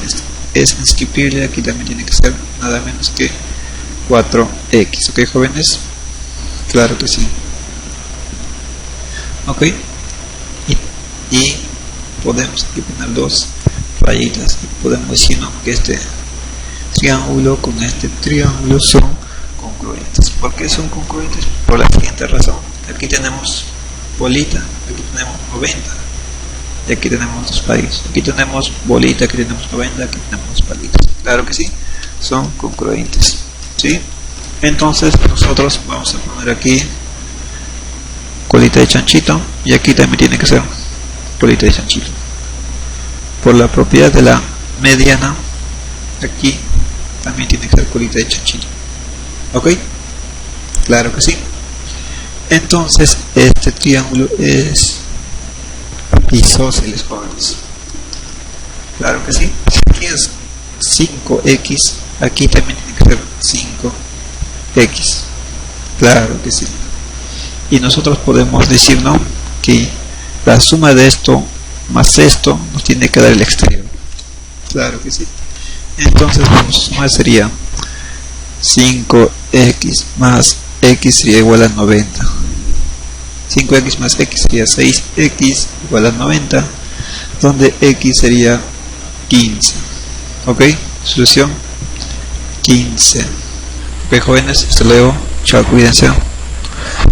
es inscriptible, aquí también tiene que ser nada menos que 4x, ¿ok, jóvenes? Claro que sí. ¿Ok? Y podemos aquí poner dos rayitas y podemos decir, ¿no?, que este triángulo con este triángulo son congruentes. ¿Por qué son congruentes? Por la siguiente razón: aquí tenemos bolita, aquí tenemos 90 y aquí tenemos dos palitos. Aquí tenemos bolita, aquí tenemos 90, aquí tenemos dos palitos. Claro que sí, son congruentes, ¿sí? Entonces nosotros vamos a poner aquí colita de chanchito y aquí también tiene que ser colita de chanchito. Por la propiedad de la mediana, aquí también tiene que ser colita de chanchito, ¿ok? Claro que sí. Entonces este triángulo es isósceles, jóvenes. Claro que sí. Aquí es 5x, aquí también tiene que ser 5x. Claro que sí. Y nosotros podemos decir, ¿no?, que la suma de esto más esto nos tiene que dar el exterior. Claro que sí. Entonces vamos a sumar, sería 5x más x sería igual a 90. 5x más x sería 6x igual a 90, donde x sería 15. Ok, solución 15. Ok, jóvenes, hasta luego, chao, cuídense.